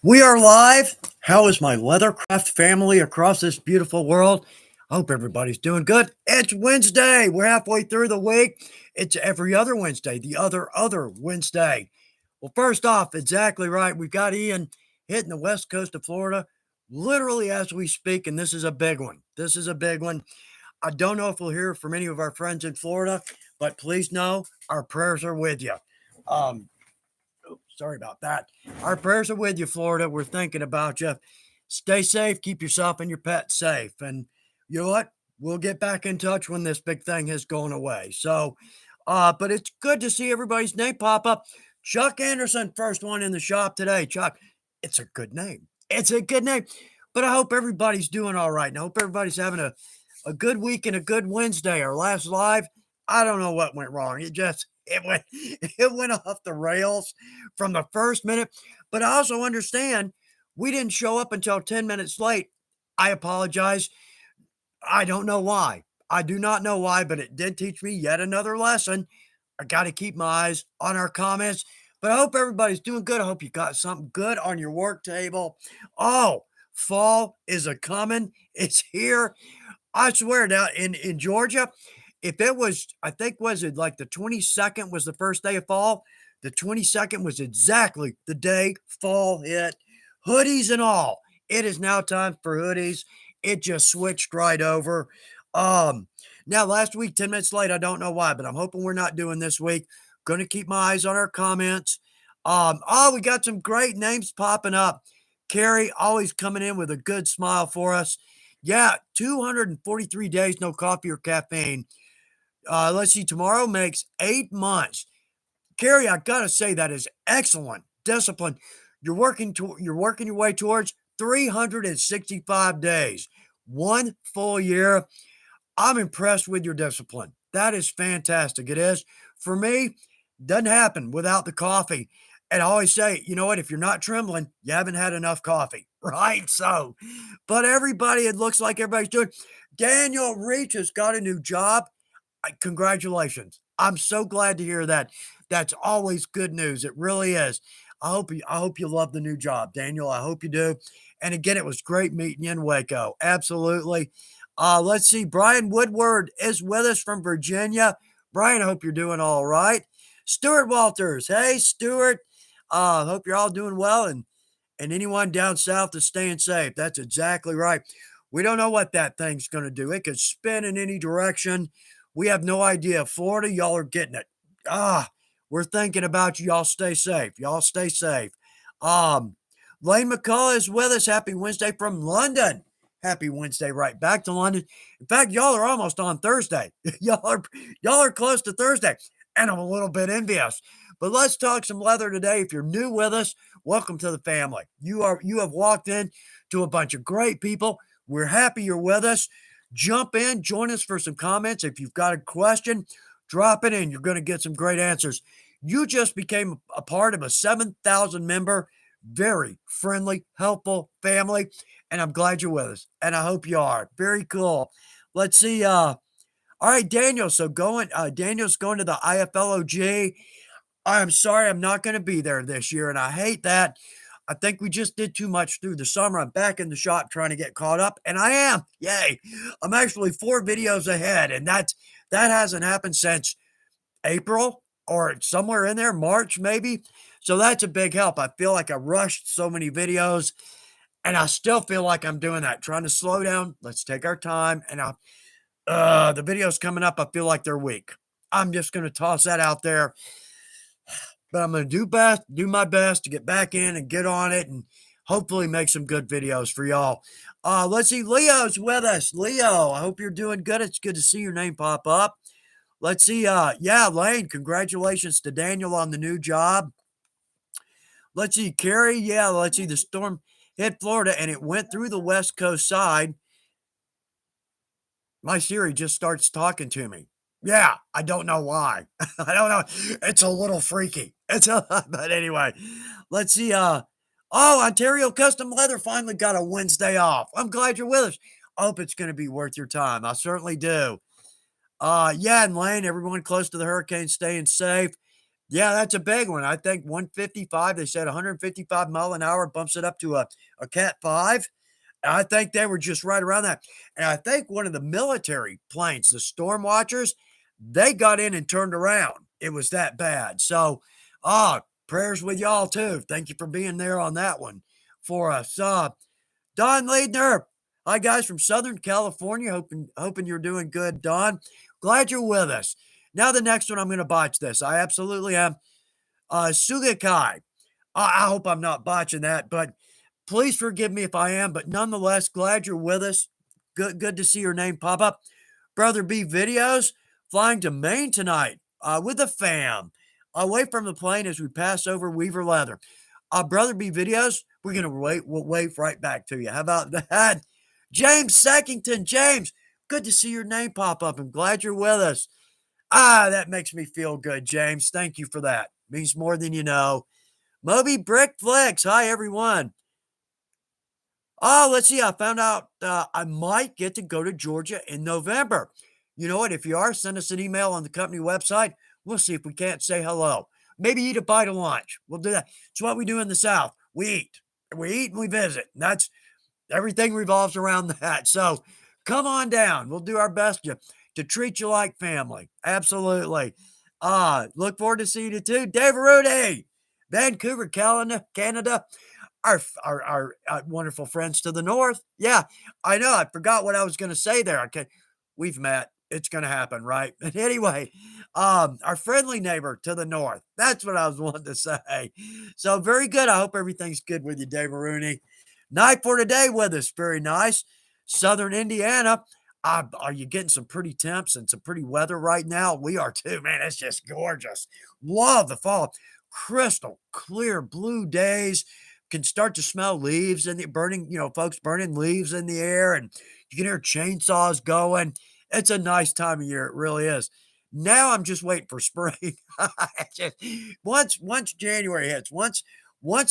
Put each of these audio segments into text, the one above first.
We are live. How is my Leathercraft family across this beautiful world? I hope everybody's doing good. It's Wednesday. We're halfway through the week. It's every other Wednesday, the other Wednesday. Well, first off, exactly right. We've got Ian hitting the west coast of Florida literally as we speak, and this is a big one. This is a big one. I don't know if we'll hear from any of our friends in Florida, but please know our prayers are with you. Um, Sorry about that. Our prayers are with you, Florida. We're thinking about you. Stay safe. Keep yourself and your pets safe. And you know what? We'll get back in touch when this big thing has gone away. But it's good to see everybody's name pop up. Chuck Anderson, first one in the shop today. Chuck, it's a good name. It's a good name. But I hope everybody's doing all right. And I hope everybody's having a good week and a good Wednesday. Our last live, I don't know what went wrong. It went off the rails from the first minute. But I also understand we didn't show up until 10 minutes late. I apologize. I don't know why. I do not know why, but it did teach me yet another lesson. I got to keep my eyes on our comments. But I hope everybody's doing good. I hope you got something good on your work table. Oh, fall is a coming. It's here. I swear now in Georgia, if it was, I think, was it like the 22nd was the first day of fall? The 22nd was exactly the day fall hit. Hoodies and all. It is now time for hoodies. It just switched right over. Um, Now last week, 10 minutes late, I don't know why, but I'm hoping we're not doing this week. Gonna keep my eyes on our comments. We got some great names popping up. Carrie always coming in with a good smile for us. Yeah, 243 days, no coffee or caffeine. Let's see, tomorrow makes 8 months. Carrie, I gotta say that is excellent discipline. You're working your way towards 365 days, one full year. I'm impressed with your discipline. That is fantastic. It is. For me, doesn't happen without the coffee. And I always say, you know what? If you're not trembling, you haven't had enough coffee, right? But everybody, it looks like everybody's doing. Daniel Reach has got a new job. Congratulations. I'm so glad to hear that. That's always good news. It really is. I hope you love the new job, Daniel. I hope you do. And again, it was great meeting you in Waco. Absolutely. Let's see. Brian Woodward is with us from Virginia. Brian, I hope you're doing all right. Stuart Walters. Hey, Stuart. Hope you're all doing well and anyone down south is staying safe. That's exactly right. We don't know what that thing's going to do. It could spin in any direction. We have no idea. Florida, y'all are getting it. Ah, we're thinking about you. Y'all stay safe. Y'all stay safe. Um, Lane McCullough is with us. Happy Wednesday from London. Happy Wednesday, right back to London. In fact, y'all are almost on Thursday. y'all are close to Thursday, and I'm a little bit envious. But let's talk some leather today. If you're new with us, welcome to the family. You have walked in to a bunch of great people. We're happy you're with us. Jump in, join us for some comments. If you've got a question, drop it in. You're going to get some great answers. You just became a part of a 7,000 member, very friendly, helpful family, and I'm glad you're with us. And I hope you are. Very cool. Let's see. All right, Daniel. Daniel's going to the IFLOG. I'm sorry, I'm not going to be there this year, and I hate that. I think we just did too much through the summer. I'm back in the shop trying to get caught up, and I am. Yay. I'm actually 4 videos ahead, and that hasn't happened since April or somewhere in there, March maybe. So that's a big help. I feel like I rushed so many videos, and I still feel like I'm doing that, trying to slow down. Let's take our time, and the videos coming up, I feel like they're weak. I'm just going to toss that out there. But I'm going to do my best to get back in and get on it and hopefully make some good videos for y'all. Let's see. Leo's with us. Leo, I hope you're doing good. It's good to see your name pop up. Let's see. Yeah, Lane, congratulations to Daniel on the new job. Let's see. Carrie, yeah, let's see. The storm hit Florida and it went through the West Coast side. My Siri just starts talking to me. Yeah, I don't know why. I don't know. It's a little freaky. But anyway, let's see. Ontario Custom Leather finally got a Wednesday off. I'm glad you're with us. I hope it's going to be worth your time. I certainly do. Yeah, and Lane, everyone close to the hurricane staying safe. Yeah, that's a big one. I think 155, they said 155 mile an hour bumps it up to a Cat 5. I think they were just right around that. And I think one of the military planes, the storm watchers, they got in and turned around. It was that bad. So, prayers with y'all too. Thank you for being there on that one for us. Don Leadner. Hi guys from Southern California. Hoping you're doing good, Don. Glad you're with us. Now the next one, I'm going to botch this. I absolutely am. Sugakai. I hope I'm not botching that, but please forgive me if I am. But nonetheless, glad you're with us. Good to see your name pop up. Brother B Videos flying to Maine tonight with the fam. Away from the plane as we pass over Weaver Leather. Brother B Videos, we're gonna wait. We'll wave right back to you. How about that? James Sackington, James, good to see your name pop up. I'm glad you're with us. That makes me feel good, James. Thank you for that. Means more than you know. Moby Brick Flex. Hi, everyone. Oh, let's see. I found out I might get to go to Georgia in November. You know what? If you are, send us an email on the company website. We'll see if we can't say hello. Maybe eat a bite of lunch. We'll do that. It's what we do in the South. We eat. We eat and we visit. And that's everything revolves around that. So come on down. We'll do our best to treat you like family. Absolutely. Look forward to seeing you too. Dave Rudy, Vancouver, Canada. Our wonderful friends to the north. Yeah, I know. I forgot what I was going to say there. Okay, we've met. It's going to happen, right? But anyway, our friendly neighbor to the north. That's what I was wanting to say. So very good. I hope everything's good with you, Dave Rooney. Night for today with us. Very nice. Southern Indiana. Are you getting some pretty temps and some pretty weather right now? We are too, man. It's just gorgeous. Love the fall. Crystal clear blue days. Can start to smell leaves and the burning, folks burning leaves in the air, and you can hear chainsaws going. It's a nice time of year. It really is. Now I'm just waiting for spring. Just, once January hits, once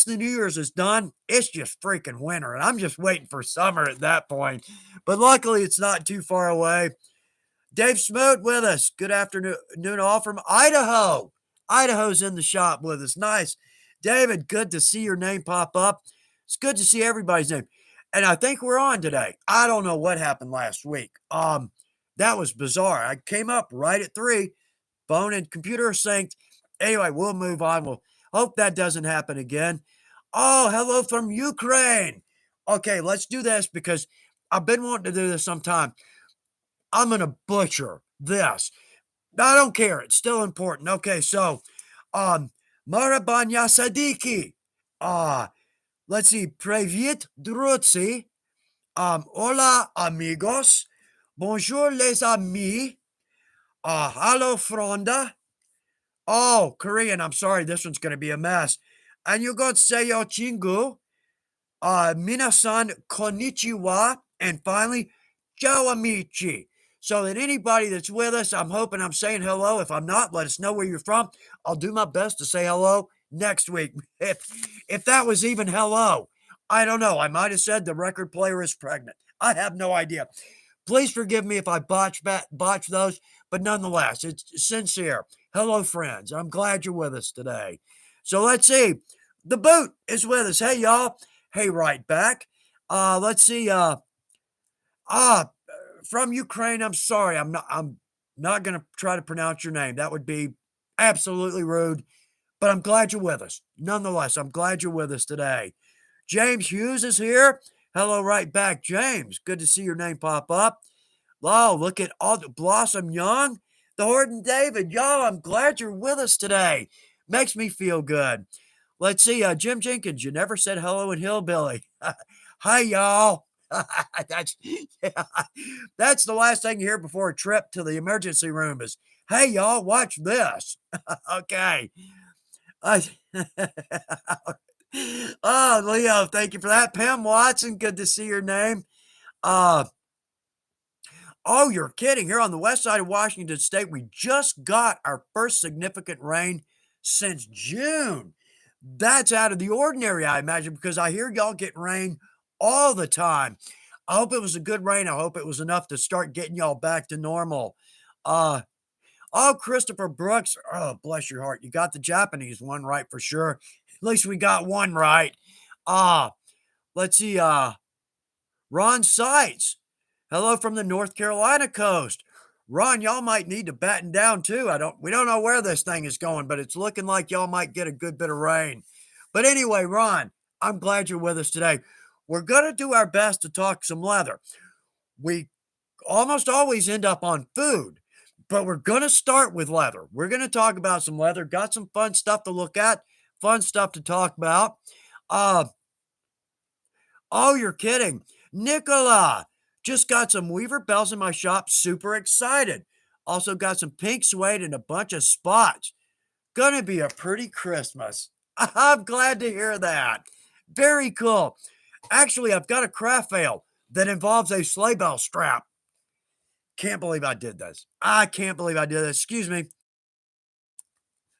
the New Year's is done, it's just freaking winter, and I'm just waiting for summer at that point. But luckily, it's not too far away. Dave Smoot with us. Good afternoon, all from Idaho. Idaho's in the shop with us. Nice. David, good to see your name pop up. It's good to see everybody's name. And I think we're on today. I don't know what happened last week. That was bizarre. I came up right at 3, phone and computer synced. Anyway, we'll move on. We'll hope that doesn't happen again. Oh, hello from Ukraine. Okay, let's do this because I've been wanting to do this sometime. I'm going to butcher this. I don't care. It's still important. Okay, so, Marabanya Sadiki. Let's see. Привет, друзі. Hola, amigos. Bonjour, les amis. Hello, Fronda. Oh, Korean. I'm sorry. This one's going to be a mess. And you got Seyo Chingu. Minasan konnichiwa. And finally, Jawamichi. So that anybody that's with us, I'm hoping I'm saying hello. If I'm not, let us know where you're from. I'll do my best to say hello next week. If that was even hello, I don't know. I might have said the record player is pregnant. I have no idea. Please forgive me if I botch those, but nonetheless, it's sincere. Hello, friends. I'm glad you're with us today. So let's see. The boot is with us. Hey, y'all. Hey, right back. Let's see. From Ukraine. I'm sorry. I'm not going to try to pronounce your name. That would be absolutely rude. But I'm glad you're with us. Nonetheless, I'm glad you're with us today. James Hughes is here. Hello, right back, James. Good to see your name pop up. Oh, look at all the Blossom Young, the Horton David. Y'all, I'm glad you're with us today. Makes me feel good. Let's see, Jim Jenkins, you never said hello in Hillbilly. Hi, y'all. Yeah, that's the last thing you hear before a trip to the emergency room is, hey, y'all, watch this. Okay. Oh, Leo, thank you for that. Pam Watson, good to see your name. Oh, you're kidding. Here on the west side of Washington State, we just got our first significant rain since June. That's out of the ordinary, I imagine, because I hear y'all get rain all the time. I hope it was a good rain. I hope it was enough to start getting y'all back to normal. Uh, Oh, Christopher Brooks. Oh, bless your heart. You got the Japanese one right for sure. At least we got one right. Uh, let's see. Ron Seitz. Hello from the North Carolina coast. Ron, y'all might need to batten down too. We don't know where this thing is going, but it's looking like y'all might get a good bit of rain. But anyway, Ron, I'm glad you're with us today. We're going to do our best to talk some leather. We almost always end up on food, but we're going to start with leather. We're going to talk about some leather, got some fun stuff to look at, fun stuff to talk about. Uh, oh, you're kidding. Nicola, just got some Weaver bells in my shop. Super excited. Also got some pink suede and a bunch of spots. Gonna be a pretty Christmas. I'm glad to hear that. Very cool. Actually, I've got a craft fail that involves a sleigh bell strap. Can't believe I did this. I can't believe I did this. Excuse me.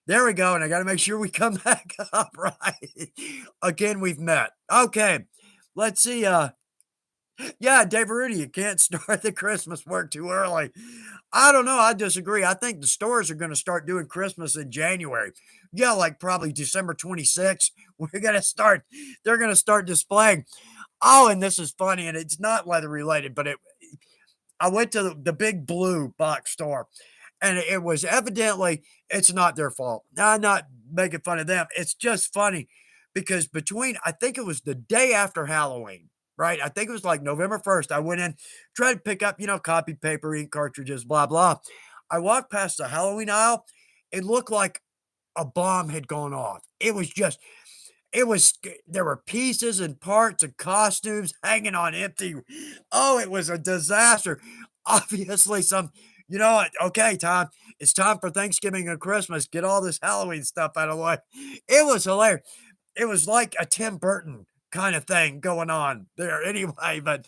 There we go. And I got to make sure we come back up, right? Again, we've met. Okay. Let's see. Yeah, Dave Rudy, you can't start the Christmas work too early. I don't know. I disagree. I think the stores are going to start doing Christmas in January. Yeah, like probably December 26th. We're going to start, they're going to start displaying. Oh, and this is funny, and it's not leather related, but I went to the big blue box store, and it was evidently it's not their fault. I'm not making fun of them. It's just funny because I think it was the day after Halloween, right? I think it was like November 1st. I went in, tried to pick up, copy paper, ink cartridges, blah, blah. I walked past the Halloween aisle. It looked like a bomb had gone off. There were pieces and parts and costumes hanging on empty. Oh, it was a disaster. Obviously, you know what? Okay, Tom, it's time for Thanksgiving and Christmas. Get all this Halloween stuff out of the way. It was hilarious. It was like a Tim Burton kind of thing going on there anyway, but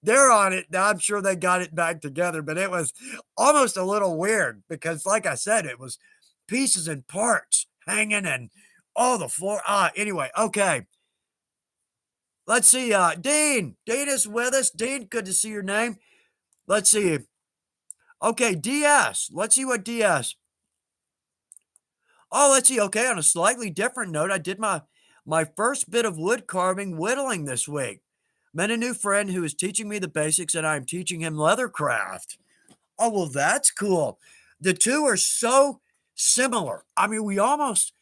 they're on it. Now I'm sure they got it back together, but it was almost a little weird because, like I said, it was pieces and parts hanging and all the floor. Anyway, okay. Let's see. Dean. Dean is with us. Dean, good to see your name. Let's see. Okay, DS. Let's see what DS. Oh, let's see. Okay, on a slightly different note, I did my first bit of wood carving whittling this week. Met a new friend who is teaching me the basics, and I'm teaching him leathercraft. Oh, well, that's cool. The two are so similar. I mean, we almost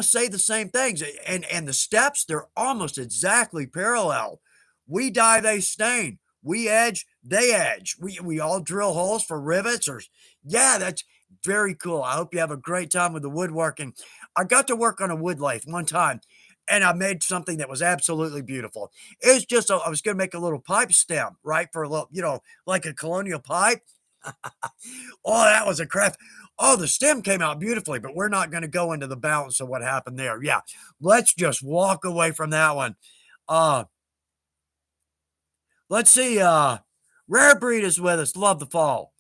say the same things, and the steps, they're almost exactly parallel. We dye, they stain. We edge, they edge. We all drill holes for rivets or yeah, that's very cool. I hope you have a great time with the woodworking. I got to work on a wood lathe one time and I made something that was absolutely beautiful. It was just I was going to make a little pipe stem, right? For a little, like a colonial pipe. Oh, that was a craft. Oh, the stem came out beautifully, but we're not going to go into the balance of what happened there. Yeah, let's just walk away from that one. Uh, let's see. Rare Breed is with us. Love the fall.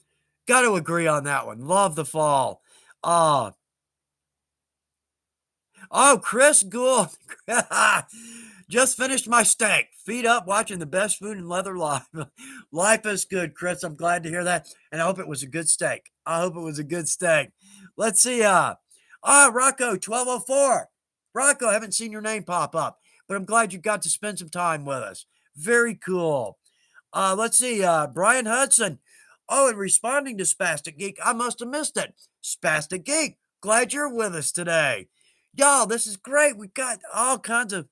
Got to agree on that one. Love the fall. Uh, oh, Chris Gould. Just finished my steak. Feet up, watching the best food in leather life. Life is good, Chris. I'm glad to hear that. And I hope it was a good steak. I hope it was a good steak. Let's see. Rocco, 1204. Rocco, I haven't seen your name pop up, but I'm glad you got to spend some time with us. Very cool. Let's see. Brian Hudson. Oh, and responding to Spastic Geek, I must have missed it. Spastic Geek, glad you're with us today. Y'all, this is great. We got all kinds of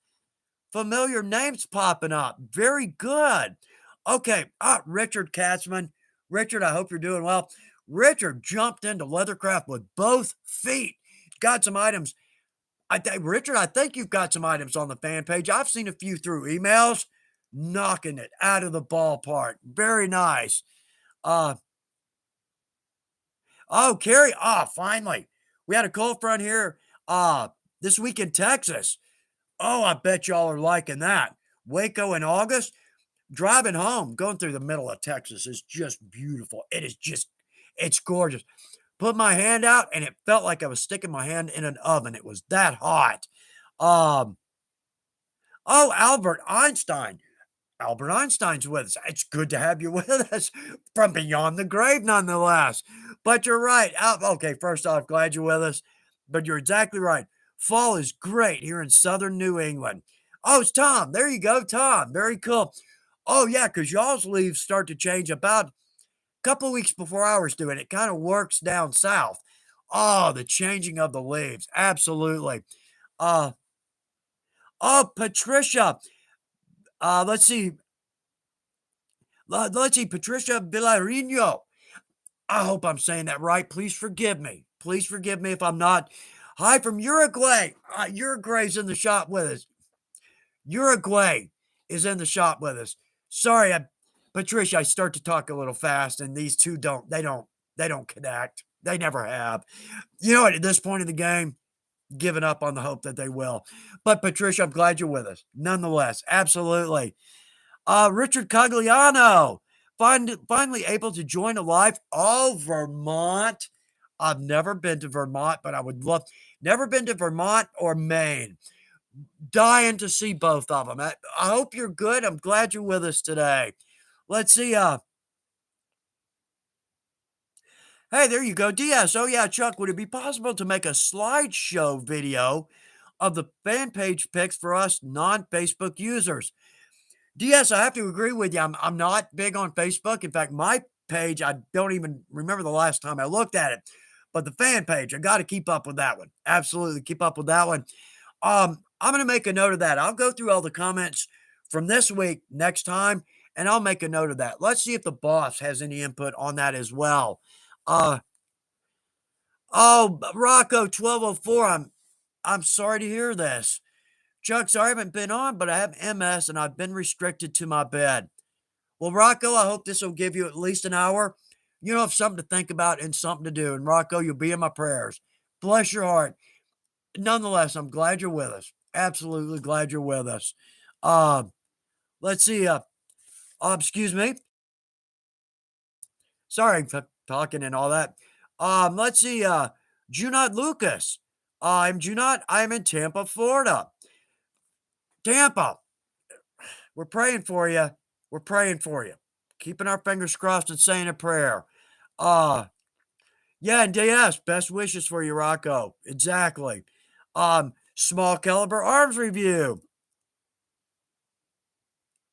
familiar names popping up. Very good. Okay. Richard Katzman. Richard, I hope you're doing well. Richard jumped into leathercraft with both feet. Got some items. Richard, I think you've got some items on the fan page. I've seen a few through emails. Knocking it out of the ballpark. Very nice. Uh, oh, Carrie. Finally. We had a cold front here this week in Texas. Oh, I bet y'all are liking that. Waco in August, driving home, going through the middle of Texas is just beautiful. It's gorgeous. Put my hand out and it felt like I was sticking my hand in an oven. It was that hot. Um, oh, Albert Einstein. Albert Einstein's with us. It's good to have you with us from beyond the grave, nonetheless. But you're right. Okay, first off, glad you're with us. But you're exactly right. Fall is great here in southern New England. Oh, it's Tom. There you go, Tom. Very cool. Oh, yeah, because y'all's leaves start to change about a couple weeks before ours do, and it kind of works down south. Oh, the changing of the leaves. Absolutely. Uh, oh, Patricia. Let's see. Let's see, Patricia Villarino. I hope I'm saying that right. Please forgive me. Please forgive me if I'm not. Hi from Uruguay. Uruguay's in the shop with us. Uruguay is in the shop with us. Sorry, Patricia, I start to talk a little fast, and these two they don't connect. They never have. You know what? At this point in the game, giving up on the hope that they will. But Patricia, I'm glad you're with us. Nonetheless, absolutely. Richard Cogliano, finally able to join a live. Oh, Vermont. I've never been to Vermont, but I would love, never been to Vermont or Maine. Dying to see both of them. I hope you're good. I'm glad you're with us today. Let's see. Hey, there you go. DS. Oh, yeah, Chuck, would it be possible to make a slideshow video of the fan page pics for us non-Facebook users? DS, I have to agree with you. I'm not big on Facebook. In fact, my page, I don't even remember the last time I looked at it. But the fan page, I got to keep up with that one. Absolutely keep up with that one. I'm going to make a note of that. I'll go through all the comments from this week next time, and I'll make a note of that. Let's see if the boss has any input on that as well. Uh, oh, Rocco 1204. I'm sorry to hear this. Chuck, sorry I haven't been on, but I have MS and I've been restricted to my bed. Well, Rocco, I hope this will give you at least an hour. You have something to think about and something to do. And Rocco, you'll be in my prayers. Bless your heart. Nonetheless, I'm glad you're with us. Absolutely glad you're with us. Let's see. Excuse me. Sorry for talking and all that. Let's see. Junot Lucas. I'm Junot. I'm in Tampa, Florida. Tampa. We're praying for you. We're praying for you. Keeping our fingers crossed and saying a prayer. Uh, yeah, and DS, best wishes for you, Rocco. Exactly. Small caliber arms review.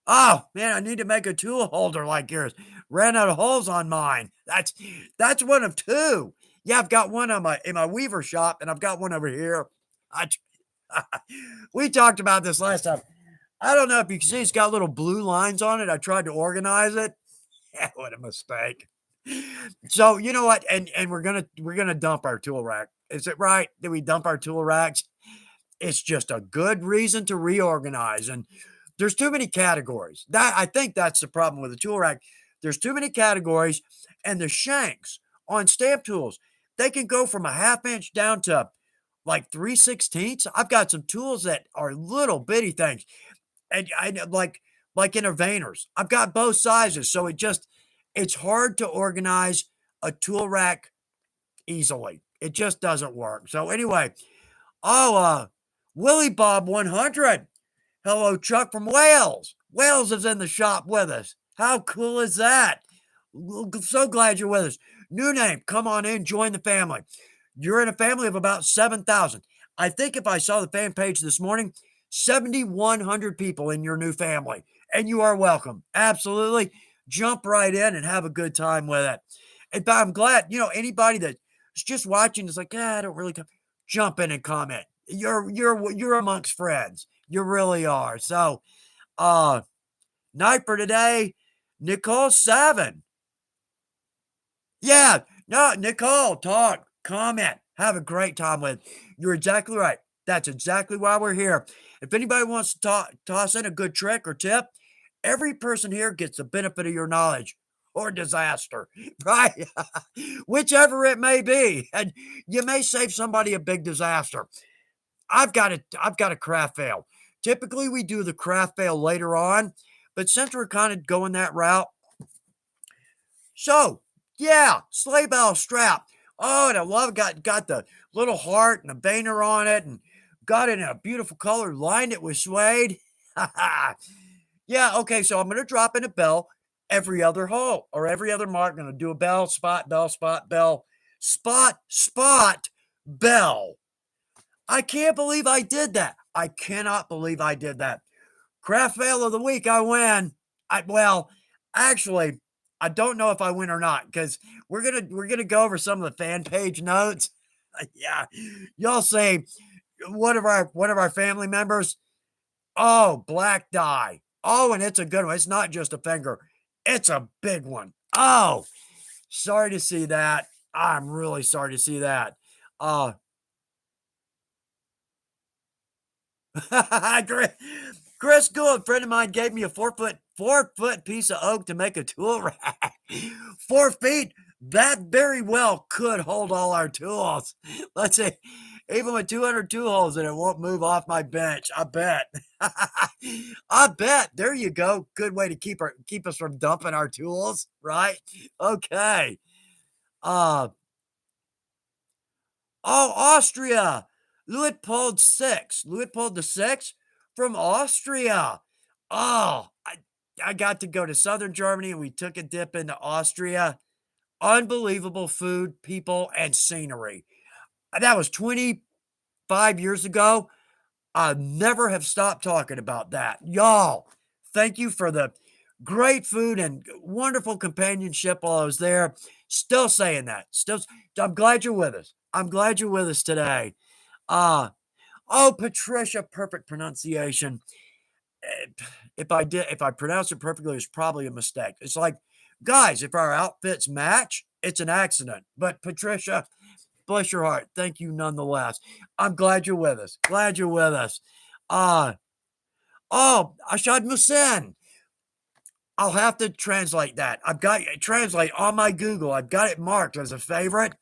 Oh man, I need to make a tool holder like yours. Ran out of holes on mine. That's one of two. Yeah, I've got one on my in my weaver shop, and I've got one over here. I, we talked about this last time. I don't know if you can see it's got little blue lines on it. I tried to organize it. Yeah, what a mistake. So you know what? And we're gonna dump our tool rack. Is it right that we dump our tool racks? It's just a good reason to reorganize. And there's too many categories. That I think that's the problem with the tool rack. There's too many categories, and the shanks on stamp tools, they can go from a half inch down to like 3/16. I've got some tools that are little bitty things. And I know like interveners. I've got both sizes. So it's hard to organize a tool rack easily. It just doesn't work. So anyway, oh Willie Bob 100. Hello, Chuck from Wales. Wales is in the shop with us. How cool is that? So glad you're with us. New name, come on in, join the family. You're in a family of about 7,000. I think if I saw the fan page this morning, 7,100 people in your new family, and you are welcome. Absolutely. Jump right in and have a good time with it. And I'm glad, anybody that's just watching is like, I don't really jump in and comment. You're amongst friends. You really are. So, night for today, Nicole Savin. Yeah, no, Nicole, talk, comment, have a great time with. You're exactly right. That's exactly why we're here. If anybody wants to toss in a good trick or tip, every person here gets the benefit of your knowledge or disaster, right? Whichever it may be. And you may save somebody a big disaster. I've got a craft fail. Typically, we do the craft fail later on, but since we're kind of going that route, so yeah, sleigh bell strap. Oh, and I love got the little heart and the banner on it, and got it in a beautiful color. Lined it with suede. Yeah, okay, so I'm gonna drop in a bell every other hole or every other mark. Gonna do a bell, spot, bell, spot, bell, spot, spot, bell. I can't believe I did that. I cannot believe I did that. Craft fail of the week, I win. Well, actually, I don't know if I win or not because we're gonna go over some of the fan page notes. Yeah, y'all say one of our family members. Oh, black dye. Oh, and it's a good one. It's not just a finger. It's a big one. Oh, sorry to see that. I'm really sorry to see that. Uh, Chris Chris Gould, friend of mine, gave me a 4-foot piece of oak to make a tool rack. 4 feet. That very well could hold all our tools. Let's say, even with 200 tool holes in it, won't move off my bench. I bet. I bet. There you go. Good way to keep us from dumping our tools, right? Okay. Uh Oh, Austria. Luitpold 6. Luitpold the 6 from Austria. Oh, I got to go to southern Germany and we took a dip into Austria. Unbelievable food, people, and scenery. That was 25 years ago. I never have stopped talking about that. Y'all, thank you for the great food and wonderful companionship while I was there. Still saying that. I'm glad you're with us. I'm glad you're with us today. Uh, oh, Patricia, perfect pronunciation. Eh, if I pronounce it perfectly, it's probably a mistake. It's like, guys, if our outfits match, it's an accident. But Patricia, bless your heart. Thank you nonetheless. I'm glad you're with us. Glad you're with us. Uh, oh, Ashad Musin. I'll have to translate that. I've got translate on my Google. I've got it marked as a favorite.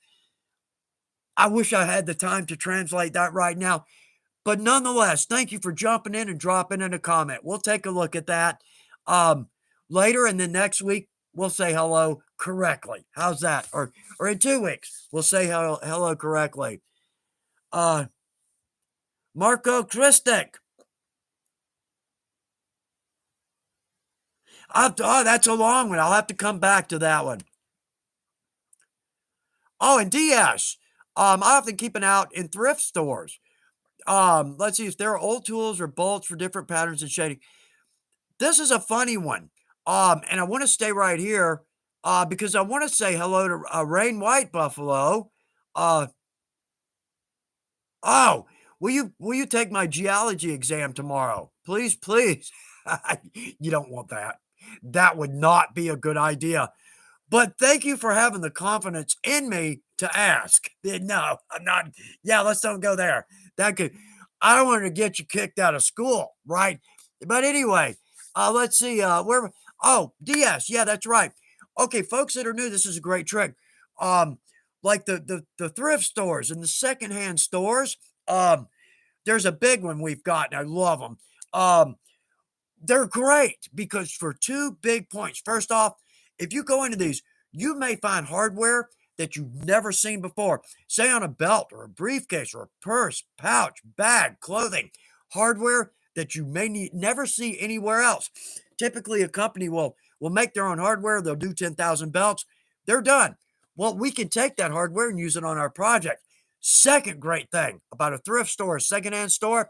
I wish I had the time to translate that right now. But nonetheless, thank you for jumping in and dropping in a comment. We'll take a look at that later, and then next week we'll say hello correctly. How's that? Or in 2 weeks we'll say hello correctly. Uh, Marco Kristic. Oh, that's a long one. I'll have to come back to that one. Oh, and DS. I often keep an out in thrift stores. Let's see if there are old tools or bolts for different patterns and shading. This is a funny one. And I want to stay right here because I want to say hello to Rain White Buffalo. Uh, oh, will you take my geology exam tomorrow? Please, please. You don't want that. That would not be a good idea. But thank you for having the confidence in me to ask. No, I'm not. Yeah, let's don't go there. That could, I don't want to get you kicked out of school, right? But anyway, let's see. Oh, DS. Yeah, that's right. Okay, folks that are new, this is a great trick. Um, like the thrift stores and the secondhand stores. There's a big one we've got, and I love them. They're great because for two big points. First off, if you go into these, you may find hardware that you've never seen before, say on a belt or a briefcase or a purse, pouch, bag, clothing, hardware that you may never see anywhere else. Typically, a company will make their own hardware. They'll do 10,000 belts. They're done. Well, we can take that hardware and use it on our project. Second great thing about a thrift store, a secondhand store,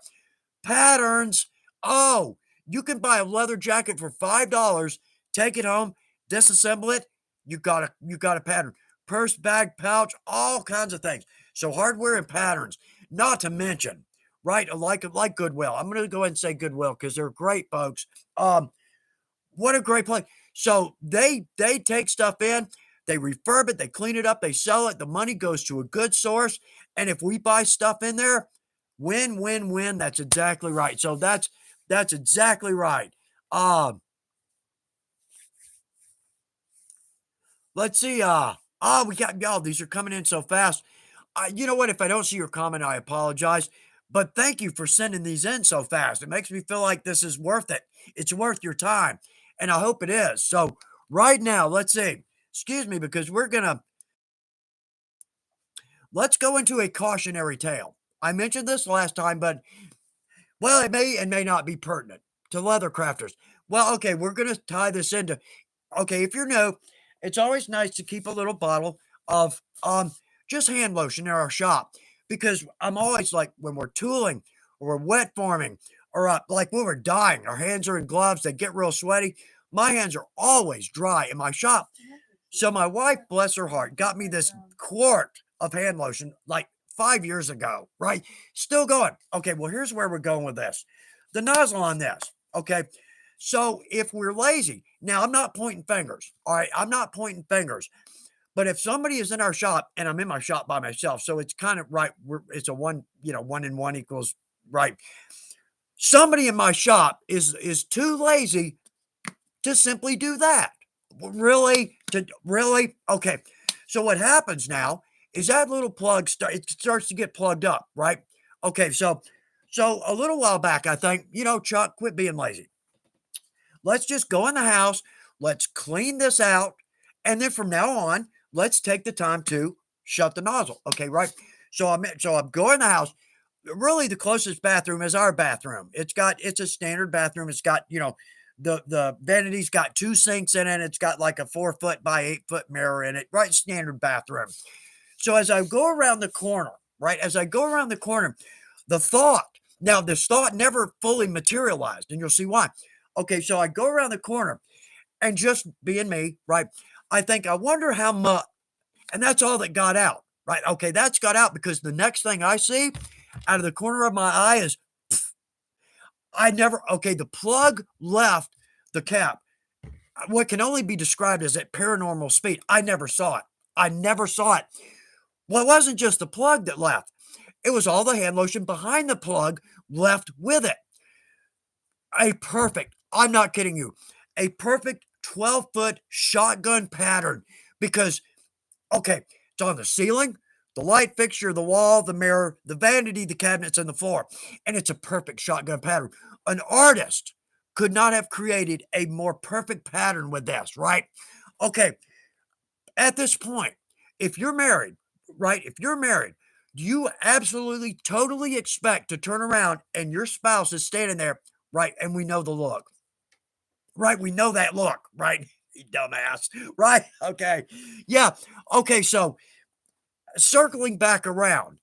patterns. Oh, you can buy a leather jacket for $5, take it home, disassemble it. You got a pattern. Purse, bag, pouch, all kinds of things. So hardware and patterns, not to mention, right? Like Goodwill. I'm going to go ahead and say Goodwill because they're great folks. What a great place. So they take stuff in, they refurb it, they clean it up, they sell it. The money goes to a good source. And if we buy stuff in there, win, win, win. That's exactly right. So that's exactly right. Um, let's see. We got y'all. These are coming in so fast. You know what? If I don't see your comment, I apologize. But thank you for sending these in so fast. It makes me feel like this is worth it. It's worth your time, and I hope it is. So right now, let's see. Excuse me, because let's go into a cautionary tale. I mentioned this last time, but well, it may and may not be pertinent. to leather crafters. Well, okay, we're gonna tie this into okay, if you're new, it's always nice to keep a little bottle of just hand lotion in our shop because I'm always like when we're tooling or we're wet forming or like when we're dyeing, our hands are in gloves, they get real sweaty. My hands are always dry in my shop. So my wife, bless her heart, got me this quart of hand lotion like 5 years ago, right? Still going. Okay, well, here's where we're going with this. The nozzle on this. Okay. So if we're lazy, now I'm not pointing fingers. All right. I'm not pointing fingers. But if somebody is in our shop and I'm in my shop by myself, so it's kind of right. It's a one, one and one equals right. Somebody in my shop is too lazy to simply do that. Really? Really? Okay. So what happens now is that little plug it starts to get plugged up, right? Okay, so a little while back, I think, Chuck, quit being lazy. Let's just go in the house, let's clean this out, and then from now on, let's take the time to shut the nozzle. Okay, right? So I'm going in the house. Really, the closest bathroom is our bathroom. It's a standard bathroom. It's got, the vanity's got 2 sinks in it. It's got like a 4 foot by 8 foot mirror in it, right? Standard bathroom. So as I go around the corner, right? As I go around the corner, the thought, now this thought never fully materialized, and you'll see why. Okay, so I go around the corner and just being me, right? I think, I wonder how much, and that's all that got out, right? Okay, that's got out because the next thing I see out of the corner of my eye is okay, the plug left the cap. What can only be described as at paranormal speed. I never saw it. I never saw it. Well, it wasn't just the plug that left. It was all the hand lotion behind the plug left with it. I'm not kidding you, a perfect 12-foot shotgun pattern because, okay, it's on the ceiling, the light fixture, the wall, the mirror, the vanity, the cabinets, and the floor. And it's a perfect shotgun pattern. An artist could not have created a more perfect pattern with this, right? Okay, at this point, if you're married, right? If you're married, do you absolutely totally expect to turn around and your spouse is standing there, right? And we know the look, right? We know that look, right? You dumbass, right? Okay. Yeah. Okay. So circling back around,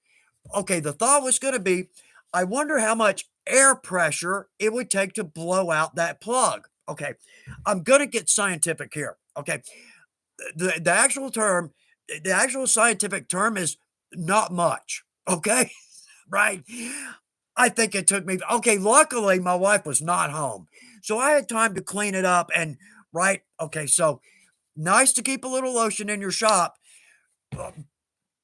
okay, the thought was going to be, I wonder how much air pressure it would take to blow out that plug. Okay. I'm going to get scientific here. Okay. The actual term, the actual scientific term is not much. Okay. Right. I think it took me, okay. Luckily, my wife was not home. So I had time to clean it up and, right. Okay. So nice to keep a little lotion in your shop.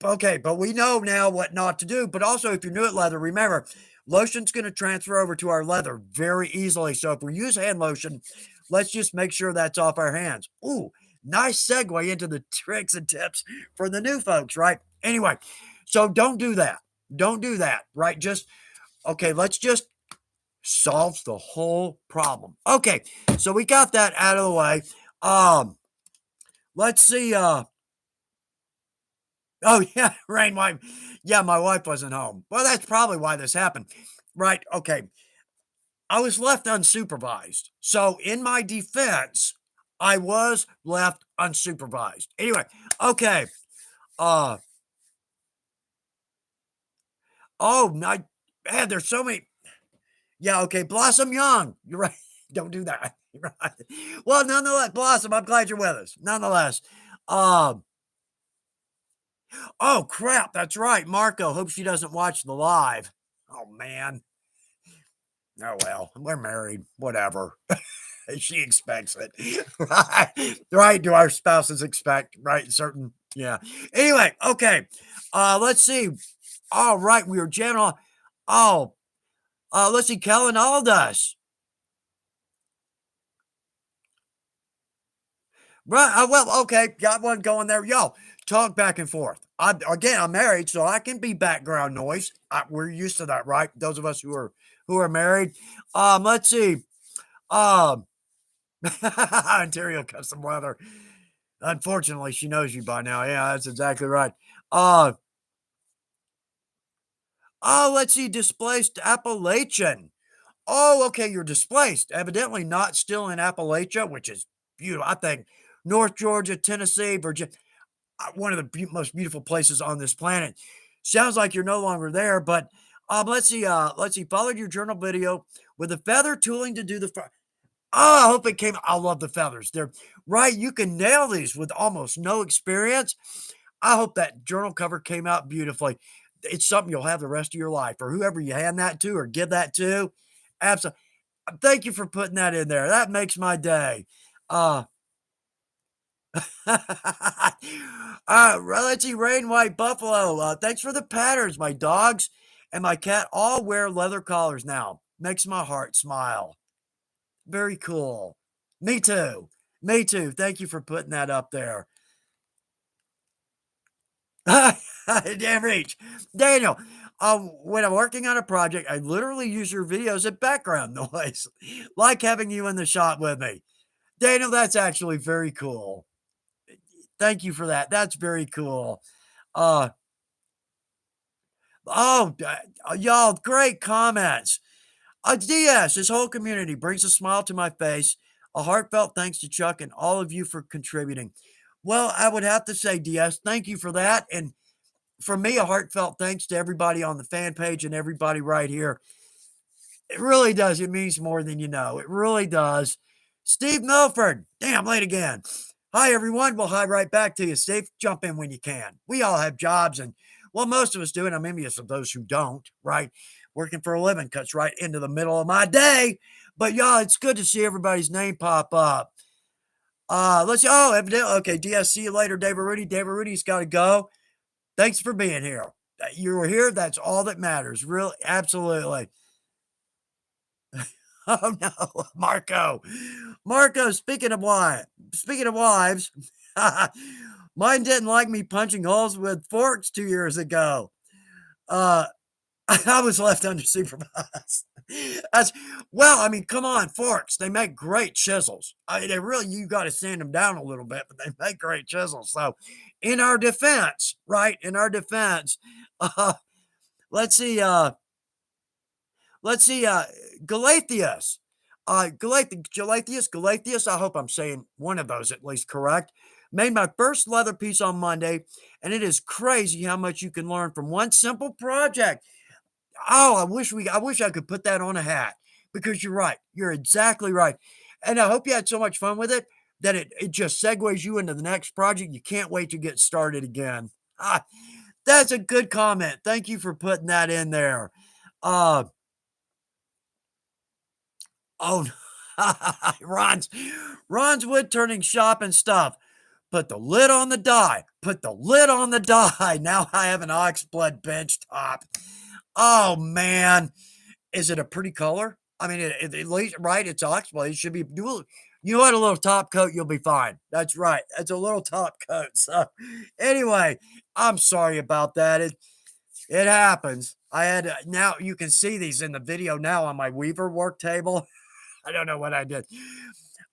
Okay, but we know now what not to do. But also, if you're new at leather, remember, lotion's going to transfer over to our leather very easily. So if we use hand lotion, let's just make sure that's off our hands. Ooh, nice segue into the tricks and tips for the new folks, right? Anyway, so don't do that. Don't do that, right? Just, okay, let's just solve the whole problem. Okay, so we got that out of the way. Let's see. Oh, yeah, rain wife. Yeah, my wife wasn't home. Well, that's probably why this happened. Right, okay. I was left unsupervised. So, in my defense, I was left unsupervised. Anyway, okay. Uh, oh, my, man, there's so many. Yeah, okay. Blossom Young. You're right. Don't do that. You're right. Well, nonetheless, Blossom, I'm glad you're with us. Nonetheless, um, oh, crap. That's right. Marco. Hope she doesn't watch the live. Oh, man. Oh, well, we're married. Whatever. She expects it. Right. Right. Do our spouses expect, right? Certain. Yeah. Anyway. Okay. Let's see. All right. We were general. Oh, let's see. Kellen Aldous. Right. Well, okay. Got one going there. Yo, talk back and forth. I'm married, so I can be background noise. We're used to that, right? Those of us who are married. Let's see. Um, Ontario custom weather. Unfortunately, she knows you by now. Yeah, that's exactly right. Uh, let's see. Displaced Appalachian. Oh, okay, you're displaced. Evidently not still in Appalachia, which is beautiful. I think North Georgia, Tennessee, Virginia, one of the most beautiful places on this planet. Sounds like you're no longer there, but let's see. Followed your journal video with the feather tooling to do the. Oh, I hope it came. I love the feathers. They're right. You can nail these with almost no experience. I hope that journal cover came out beautifully. It's something you'll have the rest of your life, or whoever you hand that to or give that to. Absolutely. Thank you for putting that in there. That makes my day. Uh, let's see, Rain White Buffalo. Thanks for the patterns. My dogs and my cat all wear leather collars now. Makes my heart smile. Very cool. Me too. Me too. Thank you for putting that up there. Damn reach. Daniel, when I'm working on a project, I literally use your videos as background noise, like having you in the shot with me. Daniel, that's actually very cool. Thank you for that. That's very cool. Uh, y'all, great comments. DS, this whole community brings a smile to my face. A heartfelt thanks to Chuck and all of you for contributing. Well, I would have to say, DS, thank you for that. And from me, a heartfelt thanks to everybody on the fan page and everybody right here. It really does. It means more than you know. It really does. Steve Milford. Damn, late again. Hi, everyone. We'll hi right back to you, Steve. Jump in when you can. We all have jobs, and well, most of us do, and I'm envious of those who don't, right? Working for a living cuts right into the middle of my day. But y'all, it's good to see everybody's name pop up. Let's see. Oh, evidently, okay. DS, see you later, David Rudy. David Rudy's got to go. Thanks for being here. You were here. That's all that matters. Really, absolutely. Oh no, Marco. Marco, speaking of wives, mine didn't like me punching holes with forks 2 years ago. Uh, I was left unsupervised. That's well, I mean, come on, forks. They make great chisels. I mean, they really you got to sand them down a little bit, but they make great chisels. So, in our defense, right? In our defense, uh, let's see. Let's see, Galathius. Galathius, I hope I'm saying one of those at least correct. Made my first leather piece on Monday, and it is crazy how much you can learn from one simple project. Oh, I wish I could put that on a hat because you're right. You're exactly right. And I hope you had so much fun with it that it just segues you into the next project. You can't wait to get started again. Ah, that's a good comment. Thank you for putting that in there. Uh, Oh, Ron's Ron's wood turning shop and stuff. Put the lid on the die. Put the lid on the die. Now I have an ox blood bench top. Oh man, is it a pretty color? I mean, at least right, it's ox blood. It should be. You want a little top coat, you'll be fine. That's right. That's a little top coat. So, anyway, I'm sorry about that. It happens. I had now you can see these in the video now on my weaver work table. I don't know what I did.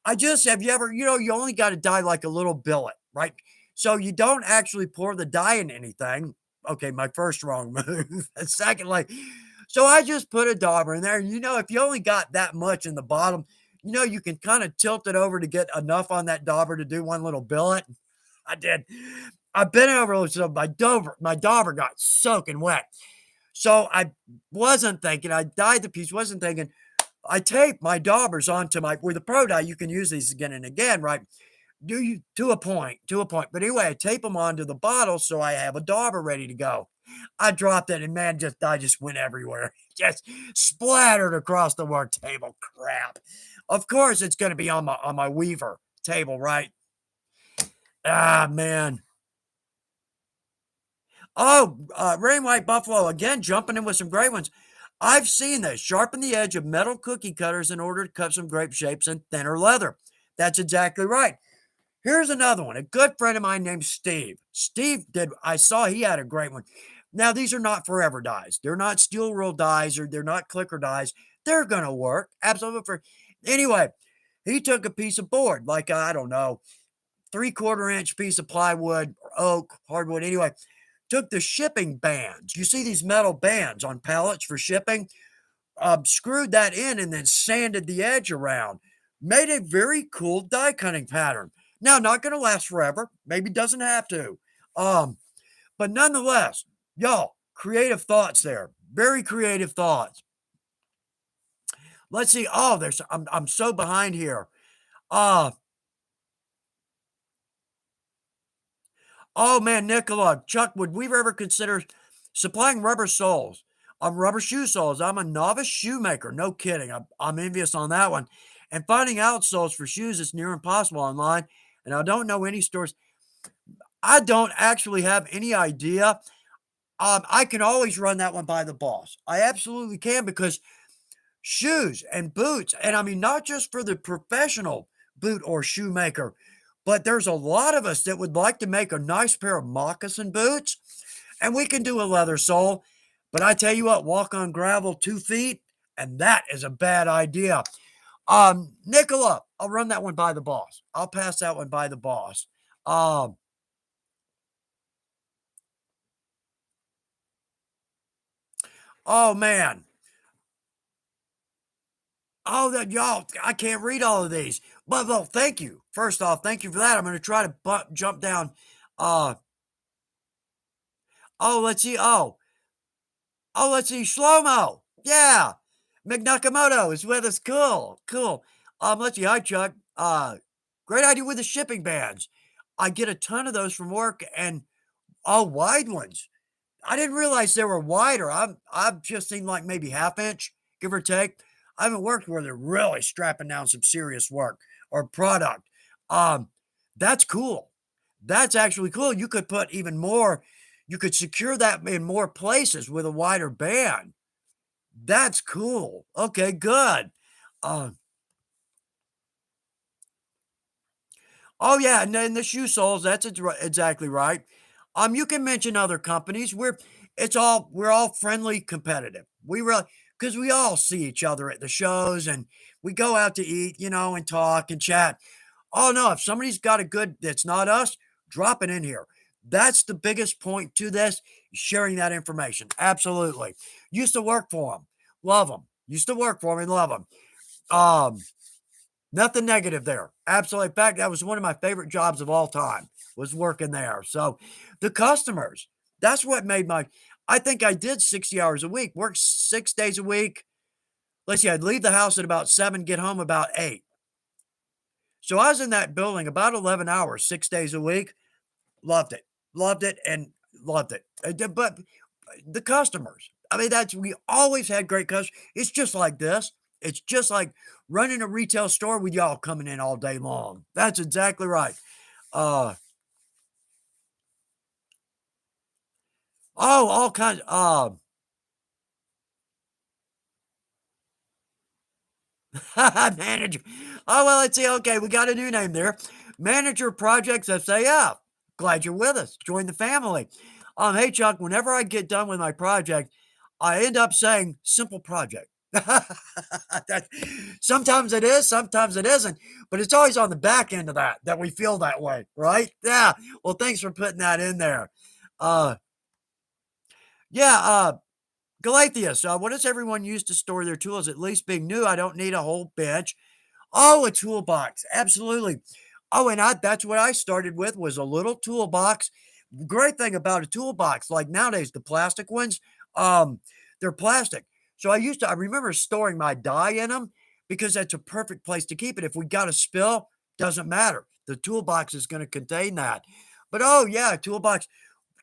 I just have you ever, you only got to dye like a little billet, right? So you don't actually pour the dye in anything. Okay, my first wrong move. And secondly, so I just put a dauber in there. And if you only got that much in the bottom, you can kind of tilt it over to get enough on that dauber to do one little billet. I did. I bent over so my dauber got soaking wet. So I wasn't thinking, I dyed the piece, wasn't thinking, I tape my daubers onto with a pro dye. You can use these again and again, right? Do you to a point. But anyway, I tape them onto the bottle so I have a dauber ready to go. I dropped it and man, I just went everywhere, just splattered across the work table. Crap. Of course, it's going to be on my weaver table, right? Ah, man. Oh, Rain White Buffalo again, jumping in with some great ones. I've seen this. Sharpen the edge of metal cookie cutters in order to cut some grape shapes in thinner leather. That's exactly right. Here's another one. A good friend of mine named Steve. I saw he had a great one. Now, these are not forever dyes. They're not steel rule dyes or they're not clicker dyes. They're going to work. Absolutely. Anyway, he took a piece of board, like, I don't know, 3/4 inch piece of plywood, or oak, hardwood. Anyway, took the shipping bands. You see these metal bands on pallets for shipping? screwed that in and then sanded the edge around. Made a very cool die cutting pattern. Now, not gonna last forever. Maybe doesn't have to. Um, but nonetheless, y'all, creative thoughts there. Very creative thoughts. Let's see. Oh, I'm so behind here. Uh oh man, Nicola, Chuck, would we ever consider supplying rubber soles? Rubber shoe soles. I'm a novice shoemaker. No kidding. I'm envious on that one. And finding out soles for shoes is near impossible online. And I don't know any stores. I don't actually have any idea. I can always run that one by the boss. I absolutely can because shoes and boots, and I mean, not just for the professional boot or shoemaker, but there's a lot of us that would like to make a nice pair of moccasin boots, and we can do a leather sole. But I tell you what, walk on gravel 2 feet, and that is a bad idea. Nicola, I'll run that one by the boss. I'll pass that one by the boss. Um, oh man. Oh, that y'all, I can't read all of these. But well, thank you. First off, thank you for that. I'm going to try to jump down. Uh, oh, let's see. Let's see. Shlomo. Yeah. McNakamoto is with us. Cool. Cool. Let's see. Hi, Chuck. Great idea with the shipping bands. I get a ton of those from work and all wide ones. I didn't realize they were wider. I've just seen like maybe half inch, give or take. I haven't worked where they're really strapping down some serious work or product. Um, that's cool. That's actually cool. You could put even more, you could secure that in more places with a wider band. That's cool. Okay, good. Uh, Oh yeah, and then the shoe soles, that's exactly right. You can mention other companies. We're all friendly, competitive. We really because we all see each other at the shows and we go out to eat, and talk and chat. Oh no, if somebody's got a good that's not us, drop it in here. That's the biggest point to this, sharing that information. Absolutely. Used to work for them. Love them. Used to work for them and love them. Um, Nothing negative there. Absolutely. In fact, that was one of my favorite jobs of all time was working there. So the customers, that's what made I think I did 60 hours a week, worked 6 days a week. Let's see, I'd leave the house at about 7, get home about 8. So I was in that building about 11 hours, 6 days a week. Loved it, and loved it. But the customers, I mean, we always had great customers. It's just like this. It's just like running a retail store with y'all coming in all day long. That's exactly right. Uh, all kinds. Manager. Oh, well, let's see. Okay, we got a new name there. Manager Projects SAF. Glad you're with us. Join the family. Hey, Chuck, whenever I get done with my project, I end up saying simple project. That, sometimes it is, sometimes it isn't, but it's always on the back end of that we feel that way, right? Yeah. Well, thanks for putting that in there. Uh, yeah. Galatius, what does everyone use to store their tools? At least being new, I don't need a whole bench. Oh, a toolbox. Absolutely. Oh, and that's what I started with was a little toolbox. Great thing about a toolbox, like nowadays, the plastic ones, um, they're plastic. So I remember storing my dye in them because that's a perfect place to keep it. If we got a spill, doesn't matter. The toolbox is going to contain that. But oh yeah, toolbox,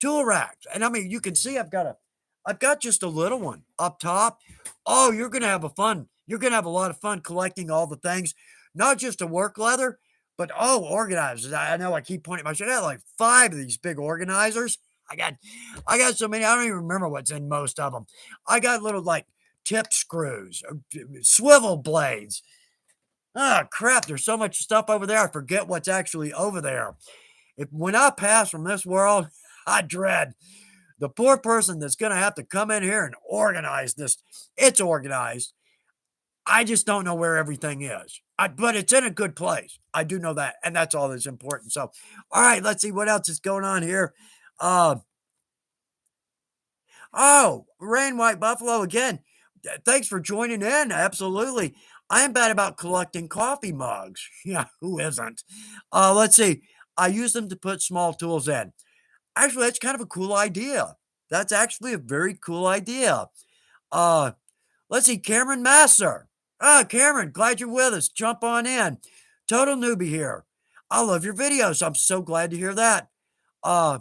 tool racks. And I mean, you can see I've got just a little one up top. Oh, you're gonna have a lot of fun collecting all the things, not just to work leather, but organizers. I know I keep pointing my shit out like 5 of these big organizers. I got so many, I don't even remember what's in most of them. I got little like tip screws, swivel blades. Ah, crap, there's so much stuff over there. I forget what's actually over there. When I pass from this world, I dread the poor person that's going to have to come in here and organize this. It's organized. I just don't know where everything is. But it's in a good place. I do know that. And that's all that's important. So, all right, let's see what else is going on here. Uh, Rain White Buffalo again. Thanks for joining in. Absolutely. I am bad about collecting coffee mugs. Yeah, who isn't? Let's see. I use them to put small tools in. Actually, that's kind of a cool idea. That's actually a very cool idea. Uh, let's see. Cameron Masser. Cameron, glad you're with us. Jump on in. Total newbie here. I love your videos. I'm so glad to hear that. Uh,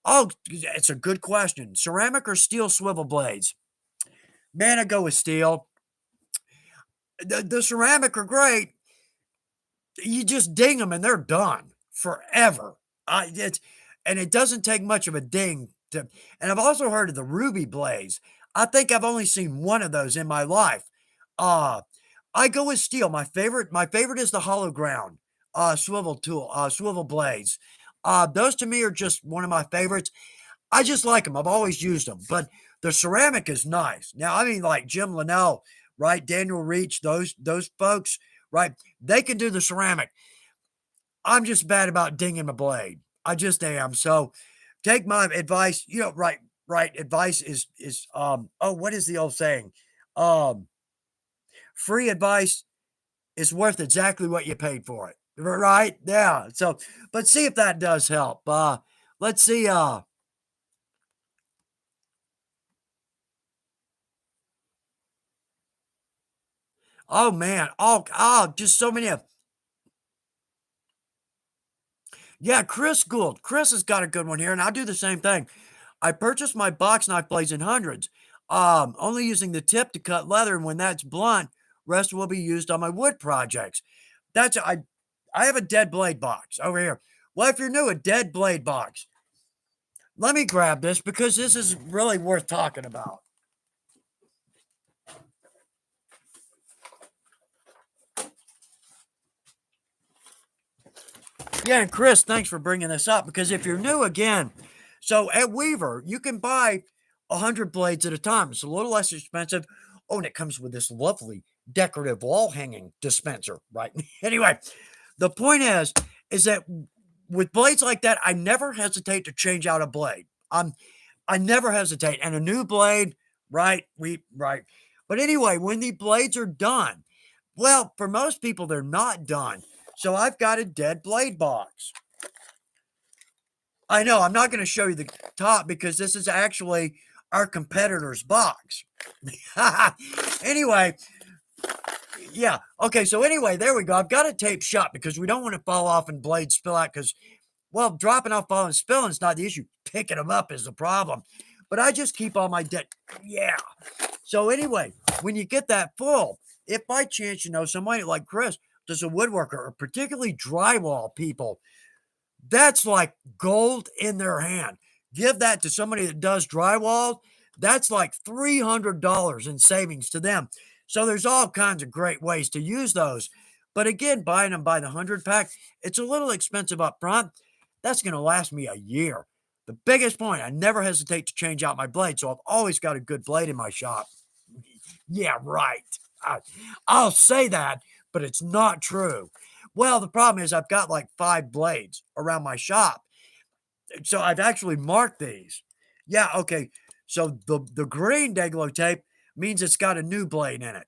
oh, it's a good question. Ceramic or steel swivel blades? Man, I go with steel. The ceramic are great. You just ding them and they're done forever. It's and it doesn't take much of a ding to. And I've also heard of the ruby blades. I think I've only seen one of those in my life. Uh, I go with steel. My favorite is the hollow ground swivel blades. Those to me are just one of my favorites. I just like them. I've always used them, but the ceramic is nice. Now, I mean, like Jim Linnell, right? Daniel Reach, those folks, right? They can do the ceramic. I'm just bad about dinging a blade. I just am. So take my advice. Right, right. Advice is oh, what is the old saying? Um, free advice is worth exactly what you paid for it. Right? Yeah. So, but see if that does help. Let's see. Oh man. Just so many. Yeah, Chris Gould. Chris has got a good one here, and I'll do the same thing. I purchased my box knife blades in hundreds, only using the tip to cut leather, and when that's blunt, rest will be used on my wood projects. That's I have a dead blade box over here. Well, if you're new, a dead blade box. Let me grab this because this is really worth talking about. Yeah, and Chris, thanks for bringing this up because if you're new again, so at Weaver, you can buy 100 blades at a time. It's a little less expensive. Oh, and it comes with this lovely decorative wall hanging dispenser, right? Anyway, the point is that with blades like that, I never hesitate to change out a blade. I never hesitate. And a new blade, right? Right. But anyway, when the blades are done, well, for most people, they're not done. So I've got a dead blade box. I know I'm not going to show you the top because this is actually our competitor's box. Anyway, yeah. Okay. So anyway, there we go. I've got it taped shut because we don't want to fall off and blades spill out because, well, dropping off, falling, spilling is not the issue. Picking them up is the problem. But I just keep all my dead. Yeah. So anyway, when you get that full, if by chance you know somebody like Chris does a woodworker or particularly drywall people, that's like gold in their hand. Give that to somebody that does drywall. That's like $300 in savings to them. So there's all kinds of great ways to use those. But again, buying them by the 100 pack, it's a little expensive up front. That's going to last me a year. The biggest point, I never hesitate to change out my blade. So I've always got a good blade in my shop. Yeah, right. I, I'll say that, but it's not true. Well, the problem is I've got like 5 blades around my shop. So I've actually marked these. Yeah, okay. So the green Deglo tape means it's got a new blade in it.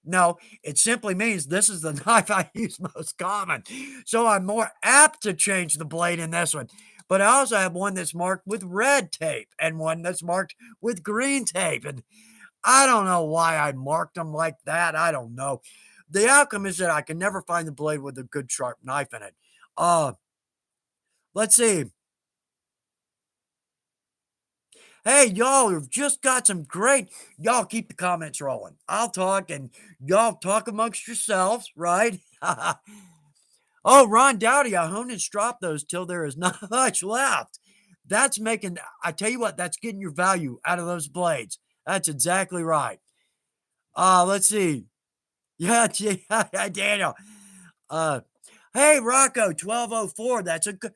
No, it simply means this is the knife I use most common. So I'm more apt to change the blade in this one. But I also have one that's marked with red tape and one that's marked with green tape. And I don't know why I marked them like that. I don't know. The outcome is that I can never find the blade with a good sharp knife in it. Uh, let's see. Hey, y'all have just got some great. Y'all keep the comments rolling. I'll talk and y'all talk amongst yourselves, right? Oh, Ron Dowdy, I hone and strop those till there is not much left. That's making, I tell you what, that's getting your value out of those blades. That's exactly right. Let's see. Yeah, Daniel. Uh, hey, Rocco, 1204. That's a good,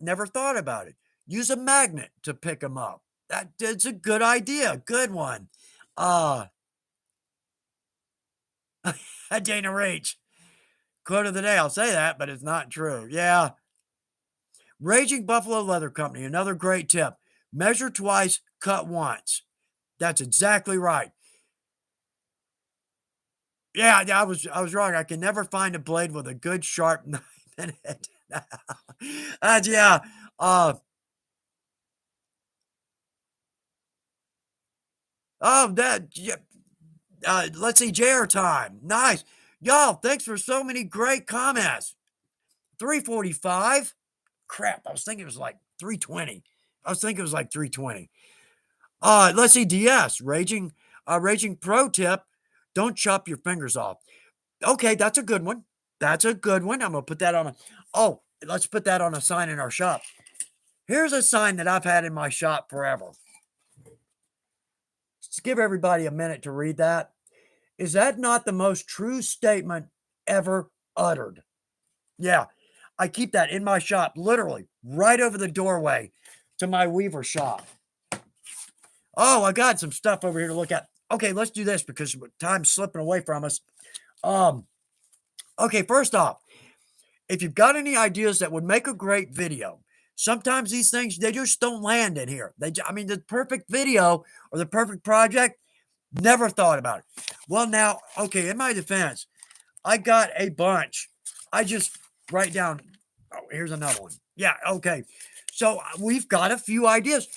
never thought about it. Use a magnet to pick them up. That's a good idea. Good one. Uh, Dana Rage. Quote of the day. I'll say that, but it's not true. Yeah. Raging Buffalo Leather Company. Another great tip. Measure twice, cut once. That's exactly right. Yeah, yeah, I was wrong. I can never find a blade with a good sharp knife in it. Yeah. Uh, that yeah, let's see, JR time. Nice. Y'all, thanks for so many great comments. 345. Crap, I was thinking it was like 320. I was thinking it was like 320. Let's see, DS, raging pro tip, don't chop your fingers off. Okay, that's a good one. That's a good one. I'm gonna put that on a oh, let's put that on a sign in our shop. Here's a sign that I've had in my shop forever. Just give everybody a minute to read that. Is that not the most true statement ever uttered? Yeah, I keep that in my shop, literally right over the doorway to my weaver shop. Oh, I got some stuff over here to look at. Okay, let's do this because time's slipping away from us. Um, okay, first off, if you've got any ideas that would make a great video, sometimes these things they just don't land in here. I mean, the perfect video or the perfect project, never thought about it. Well, now, okay, in my defense, I got a bunch. I just write down. Oh, here's another one. Yeah, okay. So we've got a few ideas.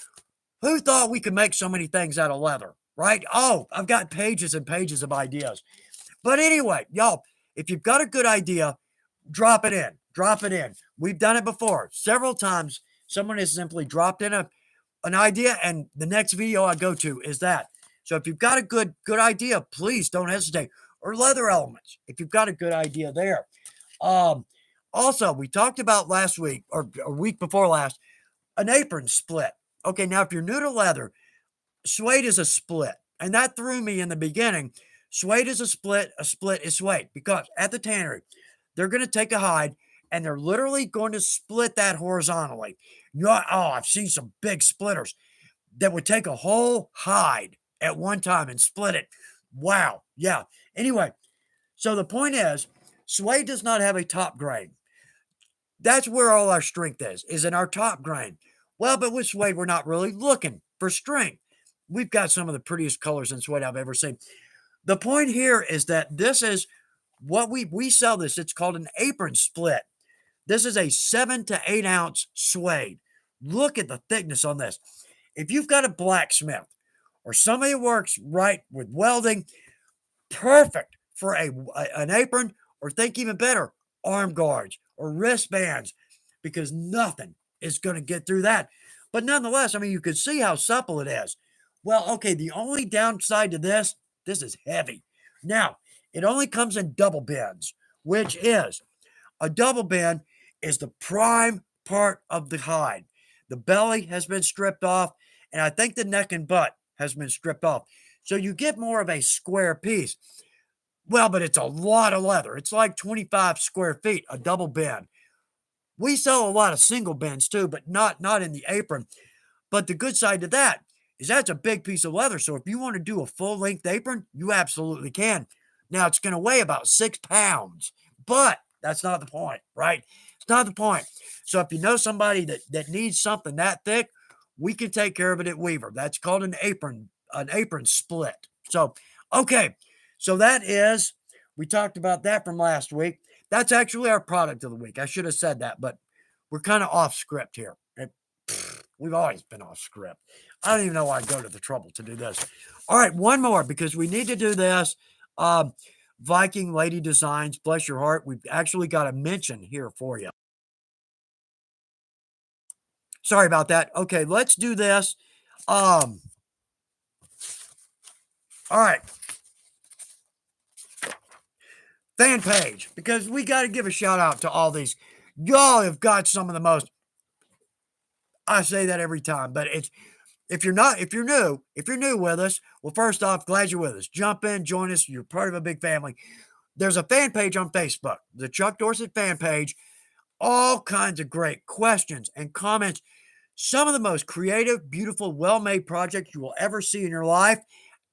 Who thought we could make so many things out of leather, right? Oh, I've got pages and pages of ideas. But anyway, y'all, if you've got a good idea, drop it in. Drop it in. We've done it before several times. Someone has simply dropped in an idea, and the next video I go to is that. So if you've got a good idea, please don't hesitate. Or leather elements, if you've got a good idea there. Um, Also, we talked about last week or a week before last, an apron split. Okay, now if you're new to leather, suede is a split. And that threw me in the beginning. Suede is a split is suede because at the tannery, they're going to take a hide and they're literally going to split that horizontally. Oh, I've seen some big splitters that would take a whole hide at one time and split it. Wow. Yeah. Anyway, so the point is, suede does not have a top grade. That's where all our strength is in our top grain. Well, but with suede, we're not really looking for strength. We've got some of the prettiest colors in suede I've ever seen. The point here is that this is what we sell this. It's called an apron split. This is a 7 to 8 ounce suede. Look at the thickness on this. If you've got a blacksmith or somebody who works right with welding, perfect for an apron, or think even better, arm guards or wristbands, because nothing is going to get through that. But nonetheless, I mean, you can see how supple it is. Well, okay, the only downside to this is heavy. Now, it only comes in double bends, which is a double bend is the prime part of the hide. The belly has been stripped off, and I think the neck and butt has been stripped off. So you get more of a square piece. Well, but it's a lot of leather. It's like 25 square feet, a double bend. We sell a lot of single bends too, but not in the apron. But the good side to that is that's a big piece of leather. So if you want to do a full length apron, you absolutely can. Now it's going to weigh about 6 pounds, but that's not the point, right? It's not the point. So if you know somebody that needs something that thick, we can take care of it at Weaver. That's called an apron split. So, okay. So that is, we talked about that from last week. That's actually our product of the week. I should have said that, but we're kind of off script here. We've always been off script. I don't even know why I go to the trouble to do this. All right, one more because we need to do this. Viking Lady Designs, bless your heart. We've actually got a mention here for you. Sorry about that. Okay, let's do this. All right. Fan page, because we got to give a shout out to all these. Y'all have got some of the most. I say that every time, but it's if you're new with us, well, first off, glad you're with us. Jump in, join us. You're part of a big family. There's a fan page on Facebook, the Chuck Dorsett fan page. All kinds of great questions and comments. Some of the most creative, beautiful, well-made projects you will ever see in your life.